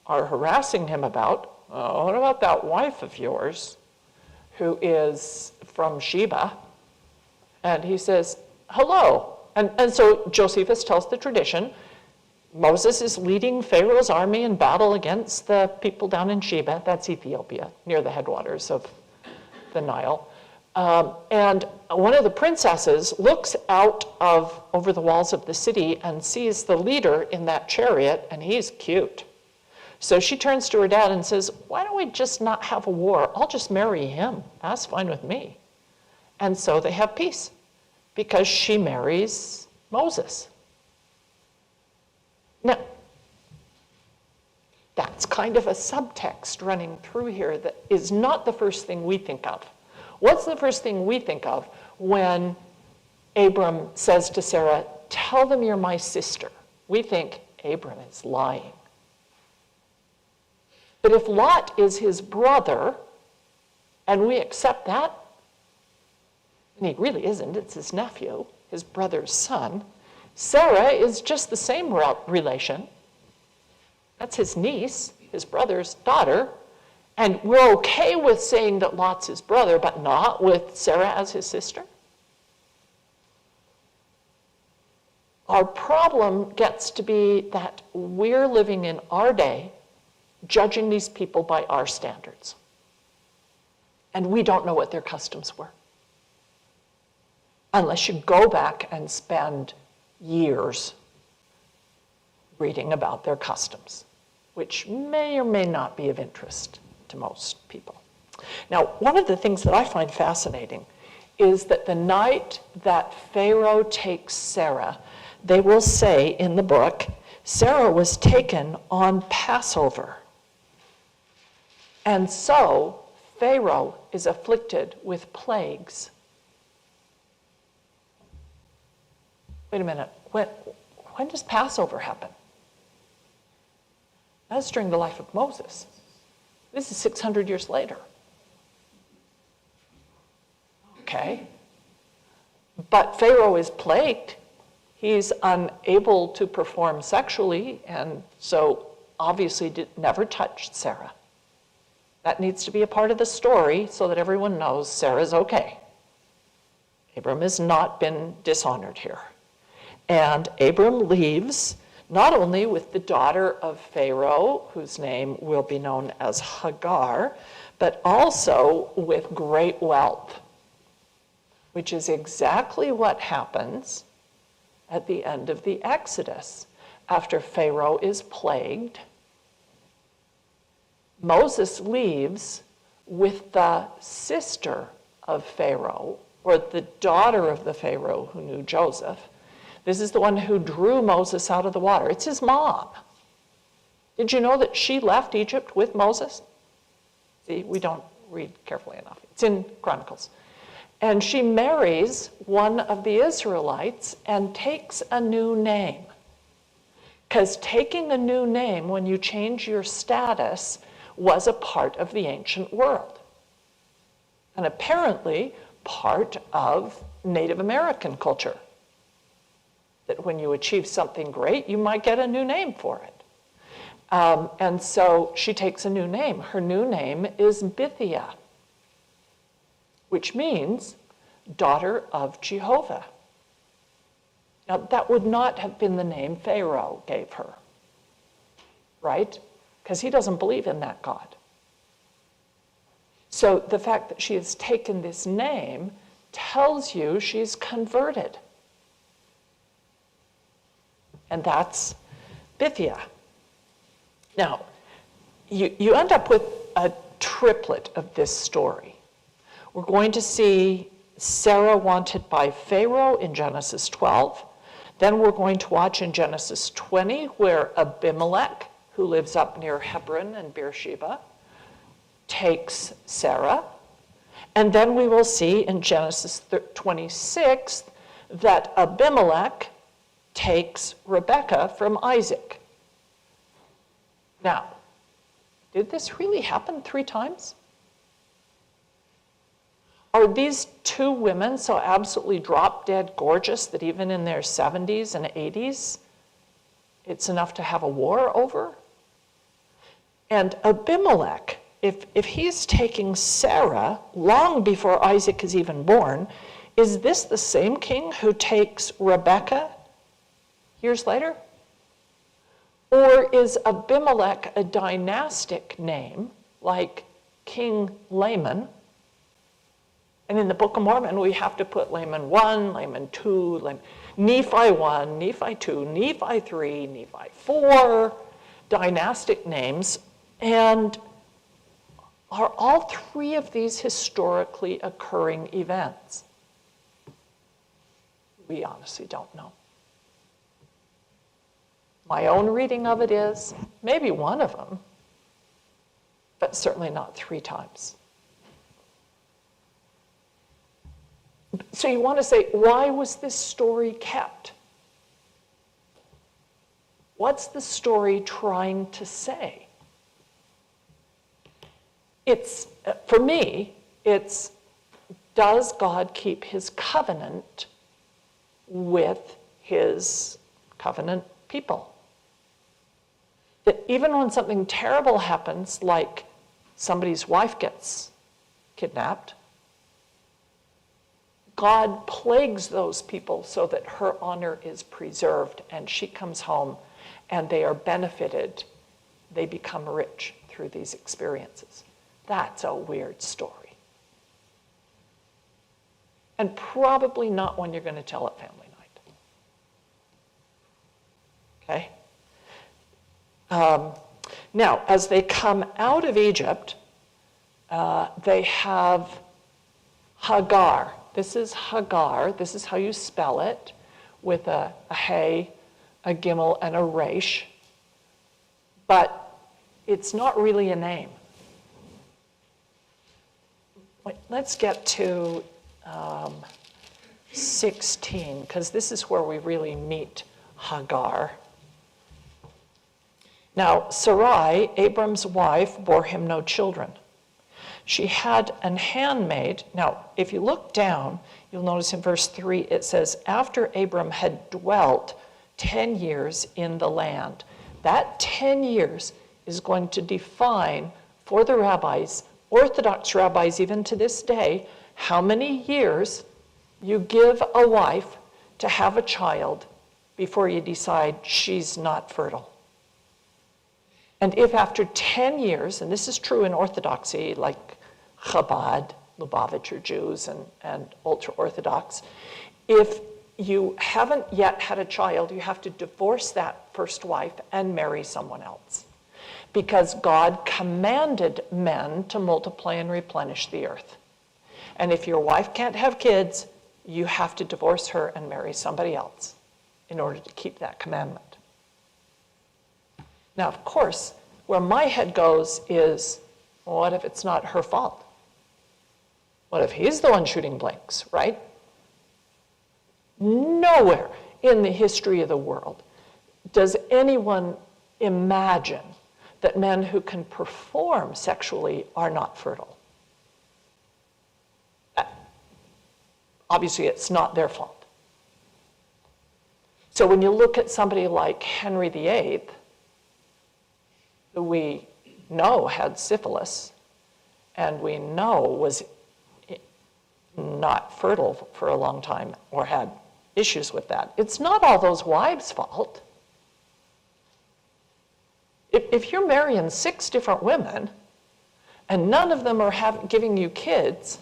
are harassing him about. What about that wife of yours who is from Sheba? And he says, hello. And so Josephus tells the tradition, Moses is leading Pharaoh's army in battle against the people down in Sheba, that's Ethiopia, near the headwaters of the Nile. And one of the princesses looks out over the walls of the city and sees the leader in that chariot, and he's cute. So she turns to her dad and says, why don't we just not have a war? I'll just marry him. That's fine with me. And so they have peace because she marries Moses. Now, that's kind of a subtext running through here that is not the first thing we think of. What's the first thing we think of when Abram says to Sarah, tell them you're my sister. We think Abram is lying. But if Lot is his brother, and we accept that, and he really isn't, it's his nephew, his brother's son, Sarah is just the same relation. That's his niece, his brother's daughter, and we're okay with saying that Lot's his brother, but not with Sarah as his sister? Our problem gets to be that we're living in our day, judging these people by our standards. And we don't know what their customs were. Unless you go back and spend years reading about their customs, which may or may not be of interest to most people. Now, one of the things that I find fascinating is that the night that Pharaoh takes Sarah, they will say in the book, Sarah was taken on Passover. And so Pharaoh is afflicted with plagues. Wait a minute, when does Passover happen? That's during the life of Moses. This is 600 years later. Okay. But Pharaoh is plagued. He's unable to perform sexually, and so obviously never touched Sarah. That needs to be a part of the story so that everyone knows Sarah's okay. Abram has not been dishonored here. And Abram leaves not only with the daughter of Pharaoh, whose name will be known as Hagar, but also with great wealth, which is exactly what happens at the end of the Exodus. After Pharaoh is plagued, Moses leaves with the sister of Pharaoh, or the daughter of the Pharaoh who knew Joseph. This is the one who drew Moses out of the water. It's his mom. Did you know that she left Egypt with Moses? See, we don't read carefully enough. It's in Chronicles. And she marries one of the Israelites and takes a new name. Because taking a new name when you change your status was a part of the ancient world. And apparently part of Native American culture. That when you achieve something great, you might get a new name for it. And so she takes a new name. Her new name is Bithia, which means daughter of Jehovah. Now, that would not have been the name Pharaoh gave her, right? Because he doesn't believe in that God. So the fact that she has taken this name tells you she's converted. And that's Bithia. Now, you end up with a triplet of this story. We're going to see Sarah wanted by Pharaoh in Genesis 12. Then we're going to watch in Genesis 20 where Abimelech, who lives up near Hebron and Beersheba, takes Sarah. And then we will see in Genesis 26 that Abimelech takes Rebekah from Isaac. Now, did this really happen 3 times? Are these 2 women so absolutely drop-dead gorgeous that even in their 70s and 80s, it's enough to have a war over? And Abimelech, if he's taking Sarah long before Isaac is even born, is this the same king who takes Rebekah years later? Or is Abimelech a dynastic name like King Laman? And in the Book of Mormon, we have to put Laman 1, Laman 2, Nephi 1, Nephi 2, Nephi 3, Nephi 4, dynastic names. And are all 3 of these historically occurring events? We honestly don't know. My own reading of it is maybe one of them, but certainly not 3 times. So you want to say, why was this story kept? What's the story trying to say? It's, for me, it's, does God keep his covenant with his covenant people? That even when something terrible happens, like somebody's wife gets kidnapped, God plagues those people so that her honor is preserved and she comes home and they are benefited. They become rich through these experiences. That's a weird story. And probably not one you're going to tell at family night. Okay? Now, as they come out of Egypt, they have Hagar. This is Hagar. This is how you spell it, with a hey, a gimel, and a resh. But it's not really a name. Wait, let's get to 16, because this is where we really meet Hagar. Now, Sarai, Abram's wife, bore him no children. She had an handmaid. Now, if you look down, you'll notice in verse 3, it says, after Abram had dwelt 10 years in the land. That 10 years is going to define for the rabbis, Orthodox rabbis even to this day, how many years you give a wife to have a child before you decide she's not fertile. And if after 10 years, and this is true in Orthodoxy, like Chabad, Lubavitcher Jews, and ultra-Orthodox, if you haven't yet had a child, you have to divorce that first wife and marry someone else. Because God commanded men to multiply and replenish the earth. And if your wife can't have kids, you have to divorce her and marry somebody else in order to keep that commandment. Now, of course, where my head goes is, well, what if it's not her fault? What if he's the one shooting blanks, right? Nowhere in the history of the world does anyone imagine that men who can perform sexually are not fertile. Obviously, it's not their fault. So when you look at somebody like Henry VIII, who we know had syphilis, and we know was not fertile for a long time or had issues with that, it's not all those wives' fault. If you're marrying 6 different women and none of them are giving you kids,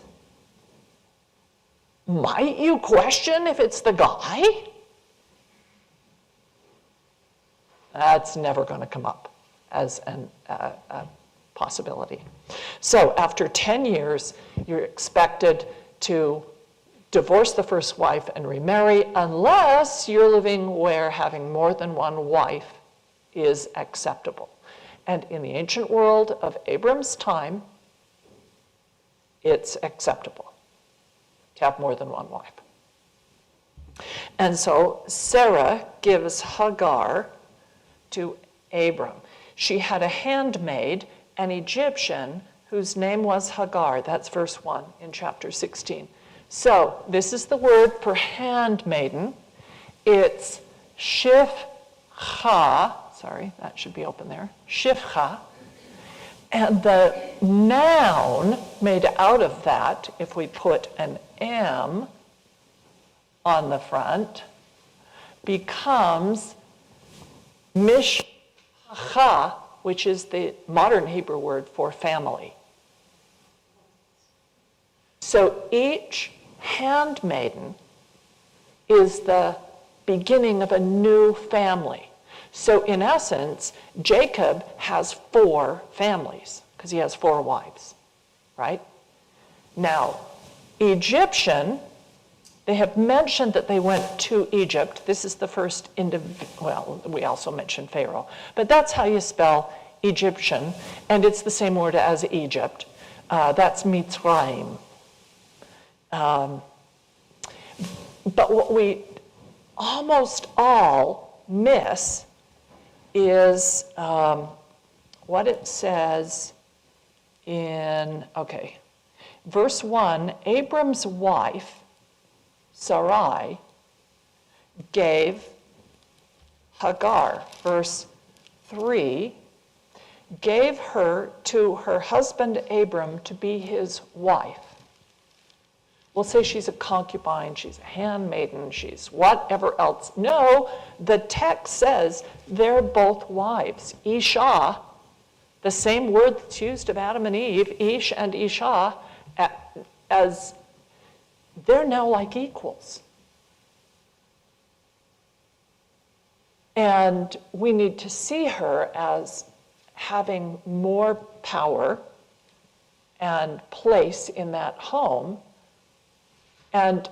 might you question if it's the guy? That's never going to come up as a possibility. So after 10 years, you're expected to divorce the first wife and remarry, unless you're living where having more than one wife is acceptable. And in the ancient world of Abram's time, it's acceptable to have more than one wife. And so Sarah gives Hagar to Abram. She had a handmaid, an Egyptian, whose name was Hagar. That's verse 1 in chapter 16. So this is the word for handmaiden. It's shifcha. Sorry, that should be open there. Shifcha. And the noun made out of that, if we put an M on the front, becomes mishcha, which is the modern Hebrew word for family. So each handmaiden is the beginning of a new family. So in essence, Jacob has 4 families because he has 4 wives, right? Now, Egyptian, they have mentioned that they went to Egypt. This is the first well, we also mentioned Pharaoh, but that's how you spell Egyptian, and it's the same word as Egypt. That's Mitzrayim. But what we almost all miss is what it says in, verse 1, Abram's wife, Sarai, gave Hagar. Verse 3, gave her to her husband Abram to be his wife. We'll say she's a concubine, she's a handmaiden, she's whatever else. No, the text says they're both wives. Isha, the same word that's used of Adam and Eve, Ish and Isha, as they're now like equals. And we need to see her as having more power and place in that home. And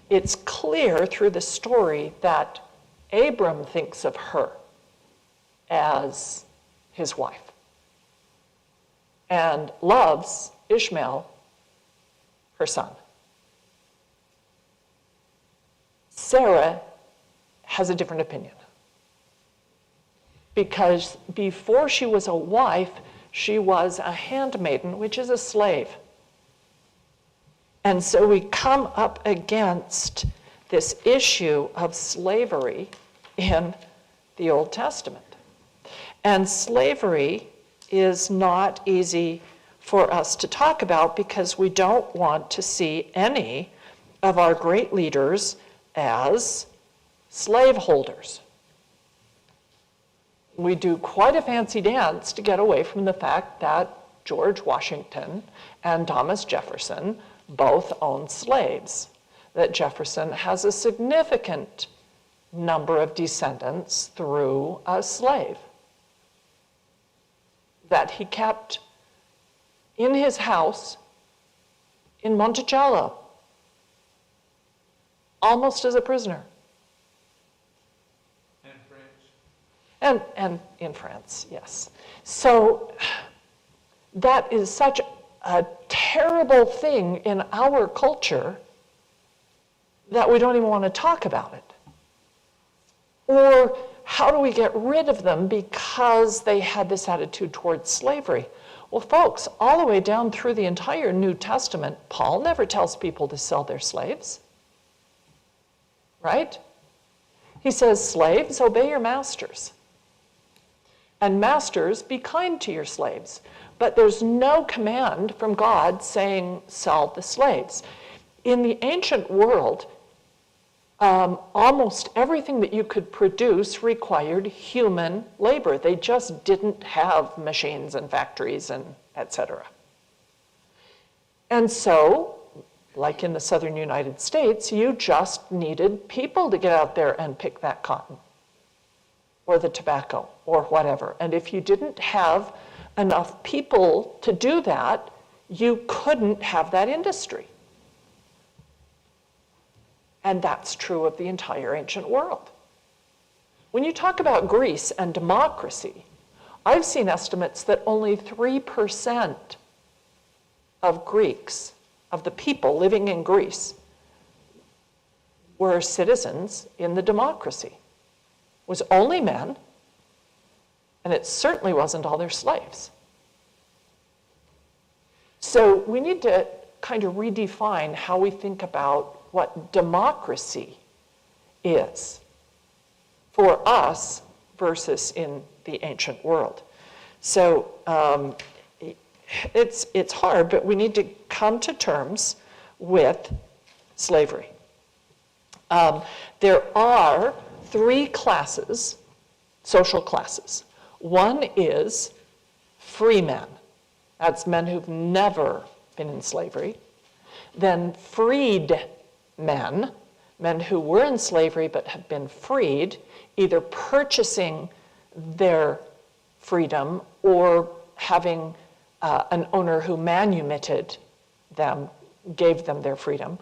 it's clear through the story that Abram thinks of her as his wife and loves Ishmael, her son. Sarah has a different opinion, because before she was a wife, she was a handmaiden, which is a slave. And so we come up against this issue of slavery in the Old Testament. And slavery is not easy for us to talk about because we don't want to see any of our great leaders as slaveholders. We do quite a fancy dance to get away from the fact that George Washington and Thomas Jefferson both owned slaves, that Jefferson has a significant number of descendants through a slave that he kept in his house in Monticello, almost as a prisoner. And France. And in France, yes. So that is such a terrible thing in our culture that we don't even want to talk about it. Or how do we get rid of them because they had this attitude towards slavery? Well, folks, all the way down through the entire New Testament, Paul never tells people to sell their slaves, right? He says, slaves, obey your masters. And masters, be kind to your slaves. But there's no command from God saying, sell the slaves. In the ancient world, almost everything that you could produce required human labor. They just didn't have machines and factories and et cetera. And so, like in the southern United States, you just needed people to get out there and pick that cotton or the tobacco or whatever. And if you didn't have enough people to do that, you couldn't have that industry. And that's true of the entire ancient world. When you talk about Greece and democracy, I've seen estimates that only 3% of Greeks, of the people living in Greece, were citizens in the democracy. It was only men, and it certainly wasn't all their slaves. So we need to kind of redefine how we think about what democracy is for us versus in the ancient world. So it's hard, but we need to come to terms with slavery. There are 3 classes, social classes. One is free men. That's men who've never been in slavery. Then freed men, men who were in slavery but have been freed, either purchasing their freedom or having an owner who manumitted them, gave them their freedom.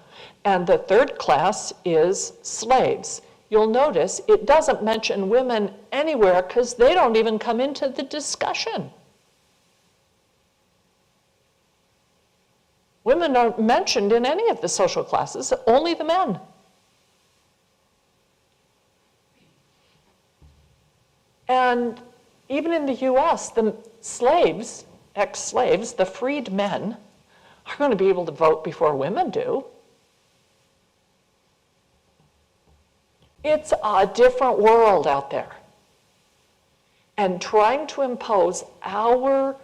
And the third class is slaves. You'll notice it doesn't mention women anywhere because they don't even come into the discussion. Women aren't mentioned in any of the social classes, only the men. And even in the US, the slaves, ex-slaves, the freed men, are going to be able to vote before women do. It's a different world out there. And trying to impose our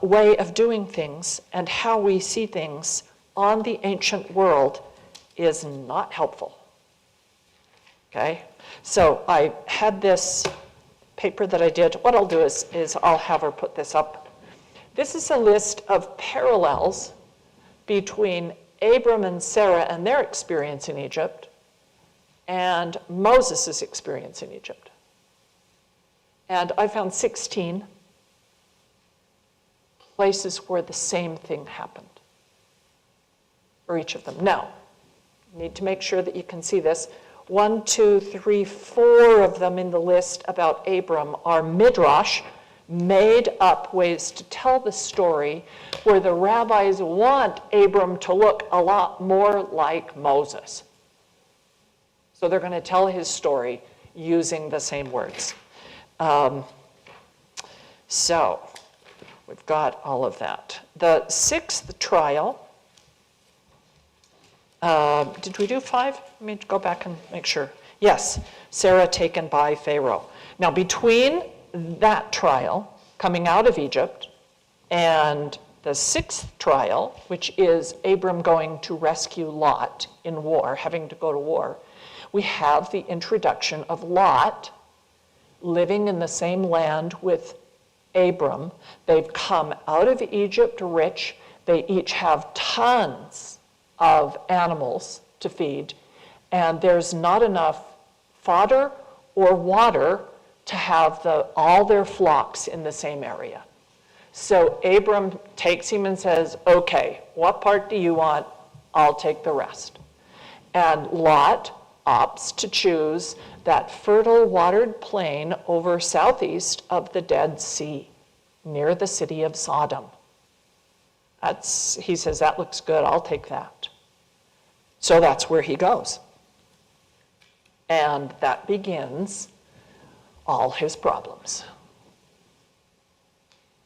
way of doing things and how we see things on the ancient world is not helpful. Okay? So I had this paper that I did. What I'll do is I'll have her put this up. This is a list of parallels between Abram and Sarah and their experience in Egypt and Moses' experience in Egypt. And I found 16 places where the same thing happened for each of them. Now, you need to make sure that you can see this. 1, 2, 3, 4 of them in the list about Abram are midrash, made up ways to tell the story where the rabbis want Abram to look a lot more like Moses. So they're going to tell his story using the same words. So we've got all of that. The 6th trial, did we do 5? Let me go back and make sure. Yes, Sarah taken by Pharaoh. Now between that trial, coming out of Egypt, and the 6th trial, which is Abram going to rescue Lot in war, having to go to war, we have the introduction of Lot living in the same land with Abram. They've come out of Egypt rich. They each have tons of animals to feed, and there's not enough fodder or water to have all their flocks in the same area. So Abram takes him and says, okay, what part do you want? I'll take the rest. And Lot opts to choose that fertile watered plain over southeast of the Dead Sea, near the city of Sodom. He says, that looks good, I'll take that. So that's where he goes. And that begins all his problems.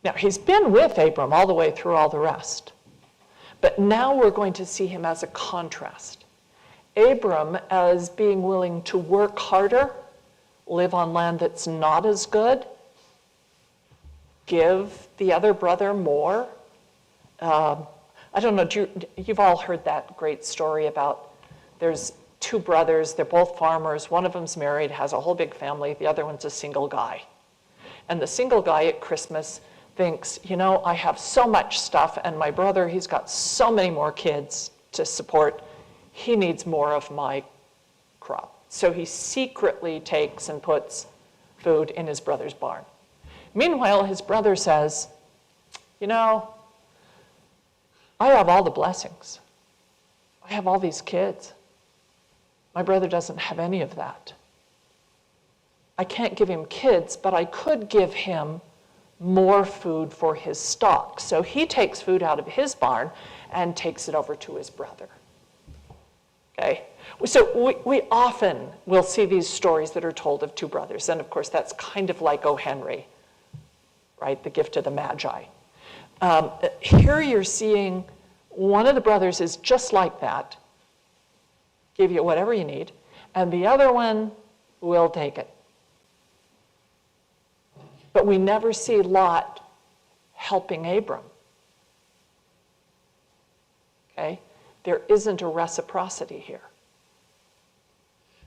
Now, he's been with Abram all the way through all the rest. But now we're going to see him as a contrast. Abram as being willing to work harder, live on land that's not as good, give the other brother more. I don't know, you've all heard that great story about there's 2 brothers, they're both farmers, one of them's married, has a whole big family, the other one's a single guy. And the single guy at Christmas thinks, you know, I have so much stuff, and my brother, he's got so many more kids to support, he needs more of my crop. So he secretly takes and puts food in his brother's barn. Meanwhile, his brother says, you know, I have all the blessings. I have all these kids. My brother doesn't have any of that. I can't give him kids, but I could give him more food for his stock. So he takes food out of his barn and takes it over to his brother. Okay? So we often will see these stories that are told of 2 brothers. And of course, that's kind of like O. Henry, right? The gift of the Magi. Here you're seeing one of the brothers is just like that, give you whatever you need, and the other one will take it. But we never see Lot helping Abram. Okay? There isn't a reciprocity here.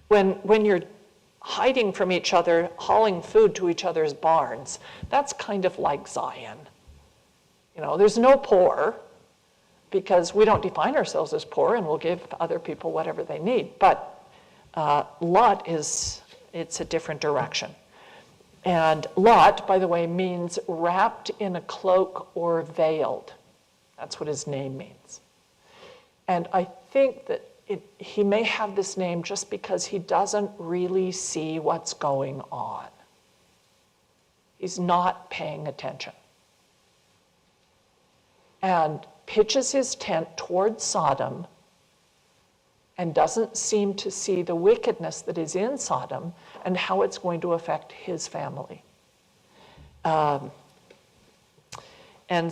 When you're hiding from each other, hauling food to each other's barns, that's kind of like Zion. You know, there's no poor, because we don't define ourselves as poor, and we'll give other people whatever they need. But Lot it's a different direction. And Lot, by the way, means wrapped in a cloak or veiled. That's what his name means. And I think that he may have this name just because he doesn't really see what's going on. He's not paying attention. And pitches his tent toward Sodom and doesn't seem to see the wickedness that is in Sodom and how it's going to affect his family. And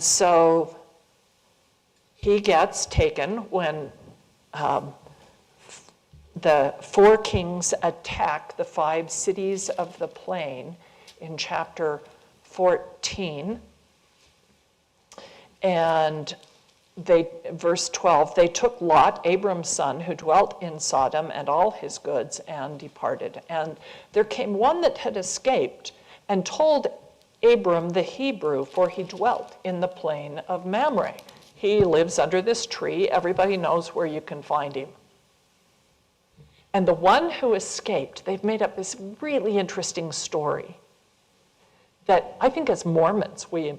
so he gets taken when the 4 kings attack the 5 cities of the plain in chapter 14. And verse 12, they took Lot, Abram's son, who dwelt in Sodom, and all his goods, and departed. And there came one that had escaped and told Abram the Hebrew, for he dwelt in the plain of Mamre. He lives under this tree. Everybody knows where you can find him. And the one who escaped, they've made up this really interesting story that I think as Mormons, we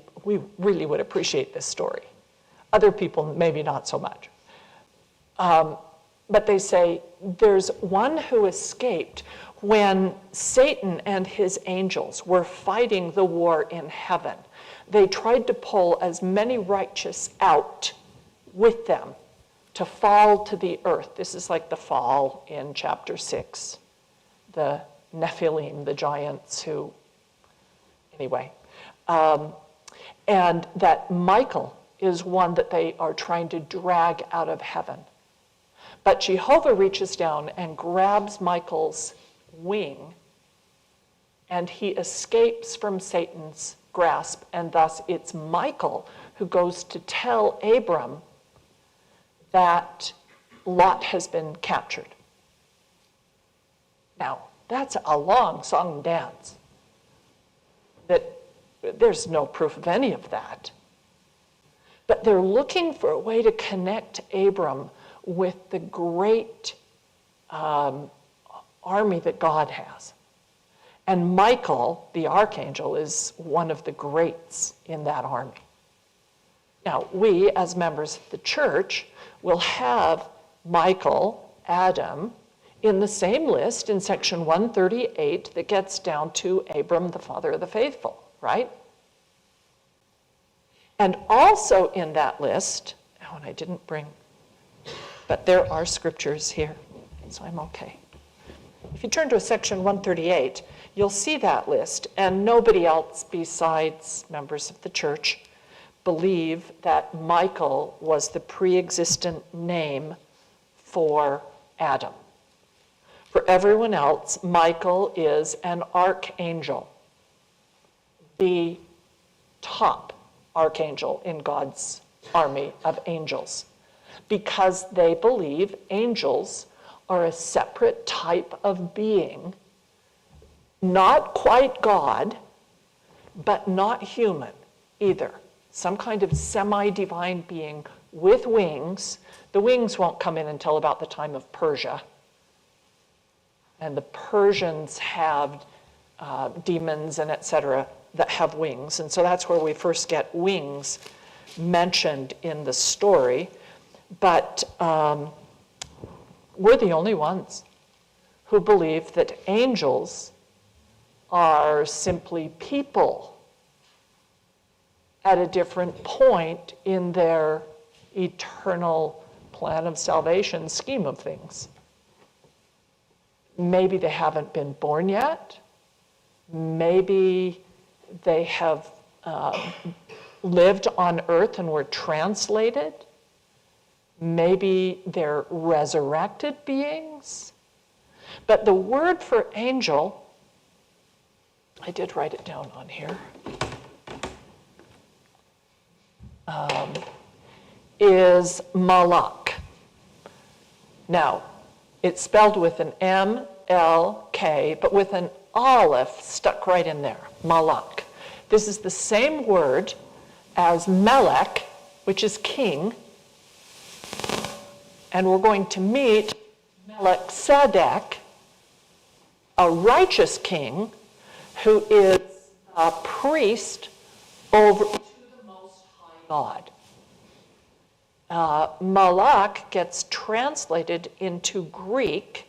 really would appreciate this story. Other people, maybe not so much. But they say there's one who escaped when Satan and his angels were fighting the war in heaven. They tried to pull as many righteous out with them to fall to the earth. This is like the fall in chapter 6. The Nephilim, the giants who, anyway. And that Michael is one that they are trying to drag out of heaven. But Jehovah reaches down and grabs Michael's wing, and he escapes from Satan's grasp, and thus it's Michael who goes to tell Abram that Lot has been captured. Now, that's a long song and dance. There's no proof of any of that. But they're looking for a way to connect Abram with the great army that God has. And Michael, the archangel, is one of the greats in that army. Now, we, as members of the church, will have Michael, Adam, in the same list in section 138 that gets down to Abram, the father of the faithful, right? And also in that list, oh, and I didn't bring, but there are scriptures here, so I'm okay. If you turn to section 138, you'll see that list, and nobody else besides members of the church believe that Michael was the pre-existent name for Adam. For everyone else, Michael is an archangel, the top archangel in God's army of angels, because they believe angels are a separate type of being, not quite God, but not human either. Some kind of semi-divine being with wings. The wings won't come in until about the time of Persia. And the Persians have demons and etc. that have wings. And so that's where we first get wings mentioned in the story. But we're the only ones who believe that angels are simply people at a different point in their eternal plan of salvation scheme of things. Maybe they haven't been born yet. Maybe they have lived on earth and were translated. Maybe they're resurrected beings. But the word for angel, I did write it down on here, is malak. Now, it's spelled with an M-L-K, but with an aleph stuck right in there, malak. This is the same word as melech, which is king, and we're going to meet Melchizedek, a righteous king who is a priest over to the Most High God. Malak gets translated into Greek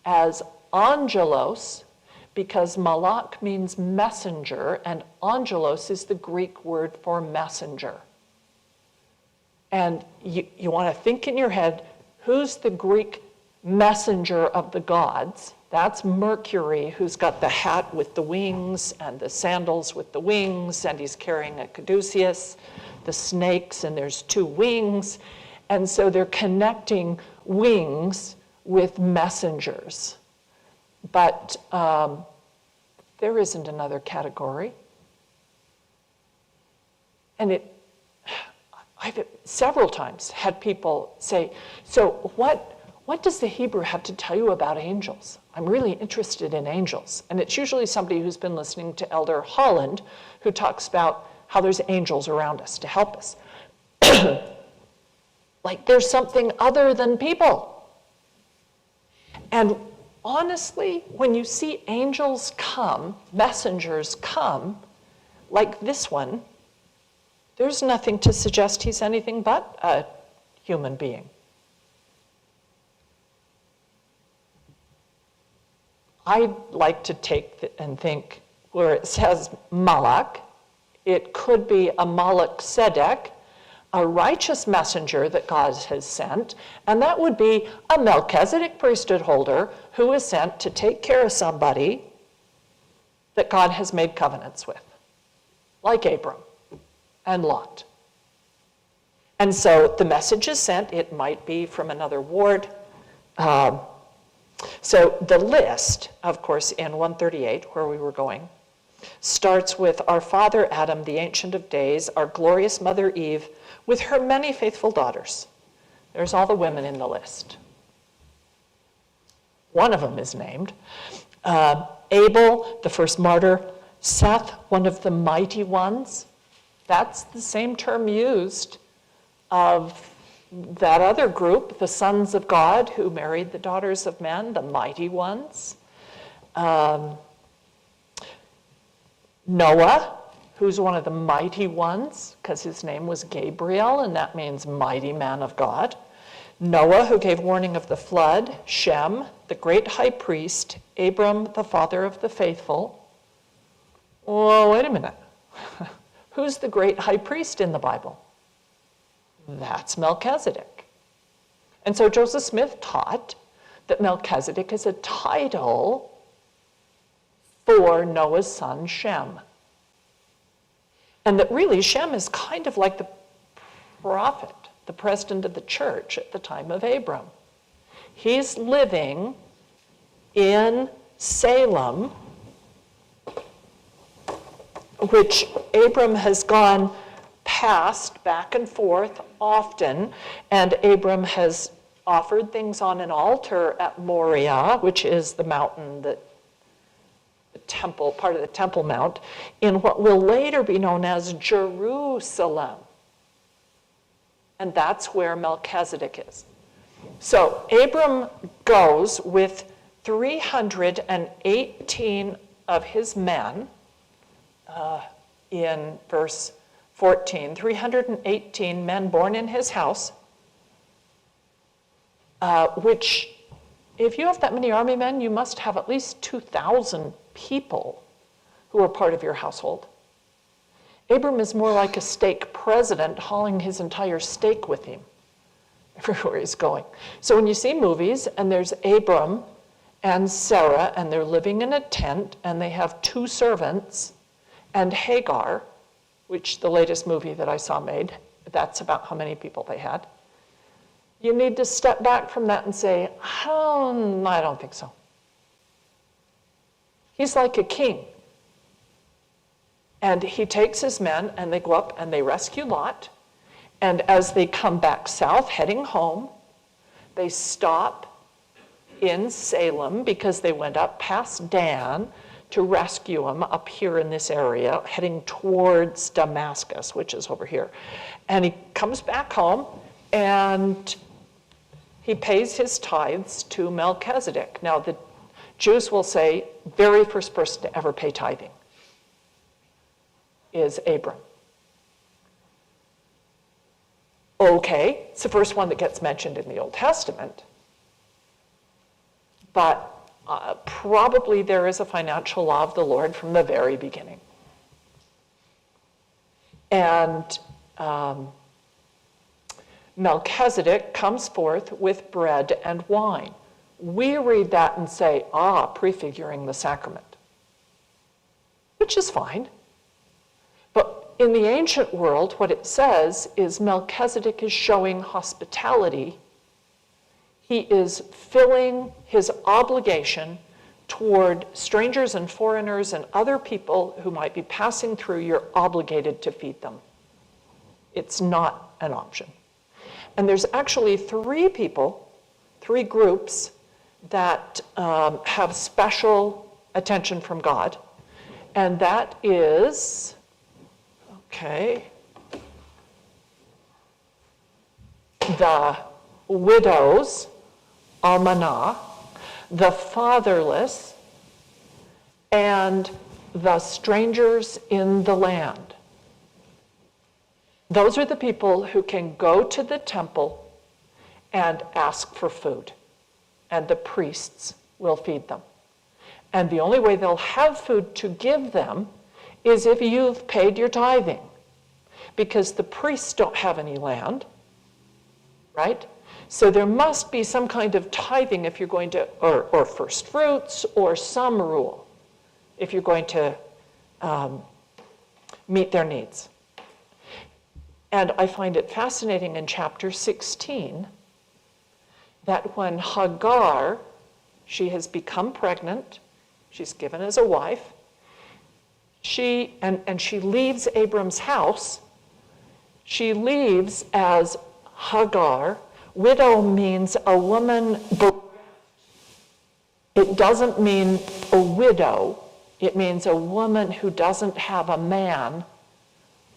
as angelos because malak means messenger, and angelos is the Greek word for messenger. And you want to think in your head, who's the Greek messenger of the gods. That's Mercury, who's got the hat with the wings and the sandals with the wings, and he's carrying a caduceus, the snakes, and there's 2 wings. And so they're connecting wings with messengers. But there isn't another category. And I've several times had people say, so what does the Hebrew have to tell you about angels? I'm really interested in angels. And it's usually somebody who's been listening to Elder Holland, who talks about how there's angels around us to help us. Like there's something other than people. And honestly, when you see angels come, messengers come, like this one, there's nothing to suggest he's anything but a human being. I'd like to take and think where it says Malak, it could be a Malak-Sedek, a righteous messenger that God has sent, and that would be a Melchizedek priesthood holder who is sent to take care of somebody that God has made covenants with, like Abram and Lot. And so the message is sent. It might be from another ward. So the list, of course, in 138, where we were going, starts with our father Adam, the Ancient of Days, our glorious mother Eve, with her many faithful daughters. There's all the women in the list. One of them is named. Abel, the first martyr. Seth, one of the mighty ones. That's the same term used of that other group, the sons of God who married the daughters of men, the mighty ones. Noah, who's one of the mighty ones, because his name was Gabriel, and that means mighty man of God. Noah, who gave warning of the flood. Shem, the great high priest. Abram, the father of the faithful. Oh, wait a minute. Who's the great high priest in the Bible? That's Melchizedek. And so Joseph Smith taught that Melchizedek is a title for Noah's son Shem. And that really Shem is kind of like the prophet, the president of the church at the time of Abram. He's living in Salem, which Abram has gone past back and forth often, and Abram has offered things on an altar at Moriah, which is the mountain that the temple, part of the Temple Mount, in what will later be known as Jerusalem. And that's where Melchizedek is. So Abram goes with 318 of his men, in verse 14, 318 men born in his house, which, if you have that many army men, you must have at least 2,000 people who are part of your household. Abram is more like a stake president hauling his entire stake with him everywhere he's going. So when you see movies and there's Abram and Sarah and they're living in a tent and they have 2 servants and Hagar, which the latest movie that I saw made, that's about how many people they had. You need to step back from that and say, oh, I don't think so. He's like a king. And he takes his men and they go up and they rescue Lot. And as they come back south, heading home, they stop in Salem because they went up past Dan to rescue him up here in this area, heading towards Damascus, which is over here. And he comes back home and he pays his tithes to Melchizedek. Now the Jews will say, very first person to ever pay tithing is Abram. Okay, it's the first one that gets mentioned in the Old Testament, but probably there is a financial law of the Lord from the very beginning. And Melchizedek comes forth with bread and wine. We read that and say, prefiguring the sacrament, which is fine. But in the ancient world, what it says is Melchizedek is showing hospitality. He is filling his obligation toward strangers and foreigners and other people who might be passing through. You're obligated to feed them. It's not an option. And there's actually three groups that have special attention from God. And that is, the widows, almanah, the fatherless, and the strangers in the land. Those are the people who can go to the temple and ask for food, and the priests will feed them. And the only way they'll have food to give them is if you've paid your tithing, because the priests don't have any land, right? So there must be some kind of tithing if you're going to, or first fruits, or some rule, if you're going to meet their needs. And I find it fascinating in chapter 16 that when Hagar, she has become pregnant, she's given as a wife, she leaves Abram's house. She leaves as Hagar. Widow means a woman bereft. It doesn't mean a widow. It means a woman who doesn't have a man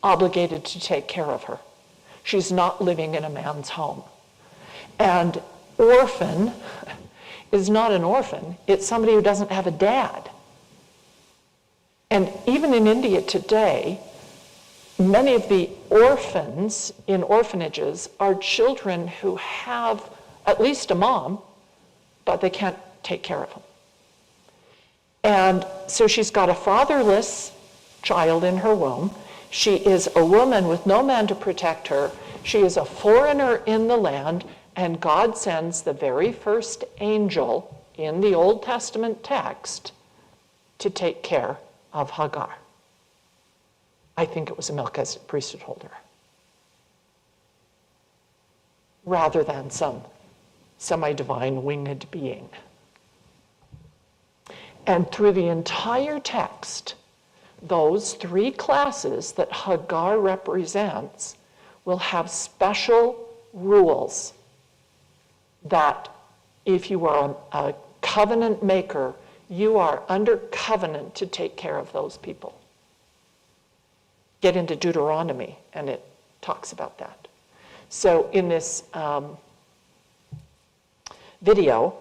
obligated to take care of her. She's not living in a man's home. And orphan is not an orphan. It's somebody who doesn't have a dad. And even in India today, many of the orphans in orphanages are children who have at least a mom, but they can't take care of them. And so she's got a fatherless child in her womb. She is a woman with no man to protect her. She is a foreigner in the land, and God sends the very first angel in the Old Testament text to take care of Hagar. I think it was a Melchizedek priesthood holder, rather than some semi-divine winged being. And through the entire text, those three classes that Hagar represents will have special rules that if you are a covenant maker, you are under covenant to take care of those people. Get into Deuteronomy, and it talks about that. So in this video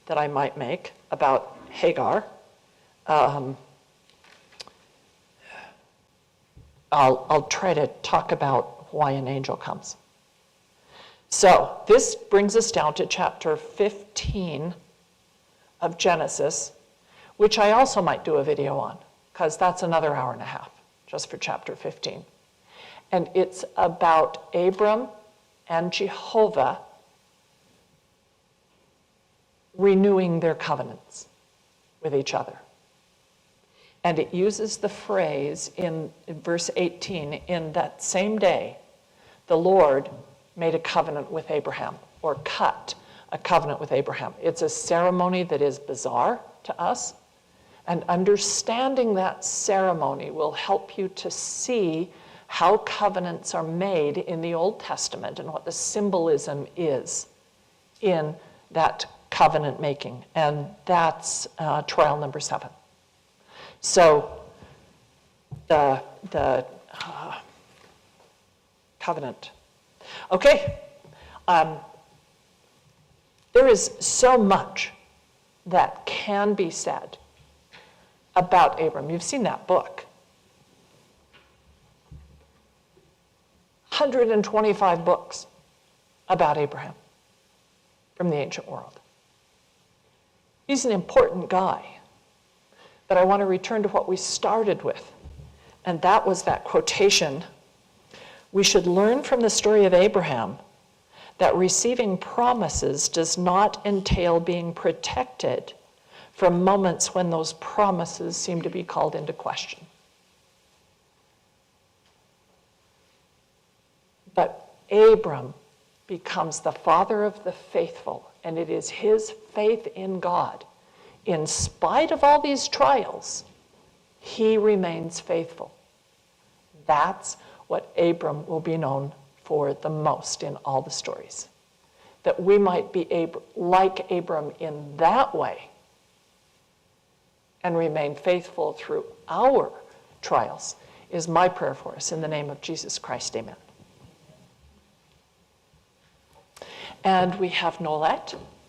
that I might make about Hagar, I'll try to talk about why an angel comes. So this brings us down to chapter 15 of Genesis, which I also might do a video on, because that's another hour and a half, just for chapter 15. And it's about Abram and Jehovah renewing their covenants with each other. And it uses the phrase in verse 18, in that same day, the Lord made a covenant with Abraham, or cut a covenant with Abraham. It's a ceremony that is bizarre to us, and understanding that ceremony will help you to see how covenants are made in the Old Testament and what the symbolism is in that covenant making. And that's trial number 7. So the covenant. Okay, there is so much that can be said about Abram. You've seen that book. 125 books about Abraham from the ancient world. He's an important guy. But I want to return to what we started with, and that was that quotation. We should learn from the story of Abraham that receiving promises does not entail being protected from moments when those promises seem to be called into question. But Abram becomes the father of the faithful, and it is his faith in God. In spite of all these trials, he remains faithful. That's what Abram will be known for the most in all the stories. That we might be like Abram in that way and remain faithful through our trials is my prayer for us. In the name of Jesus Christ, amen. And we have Nolette.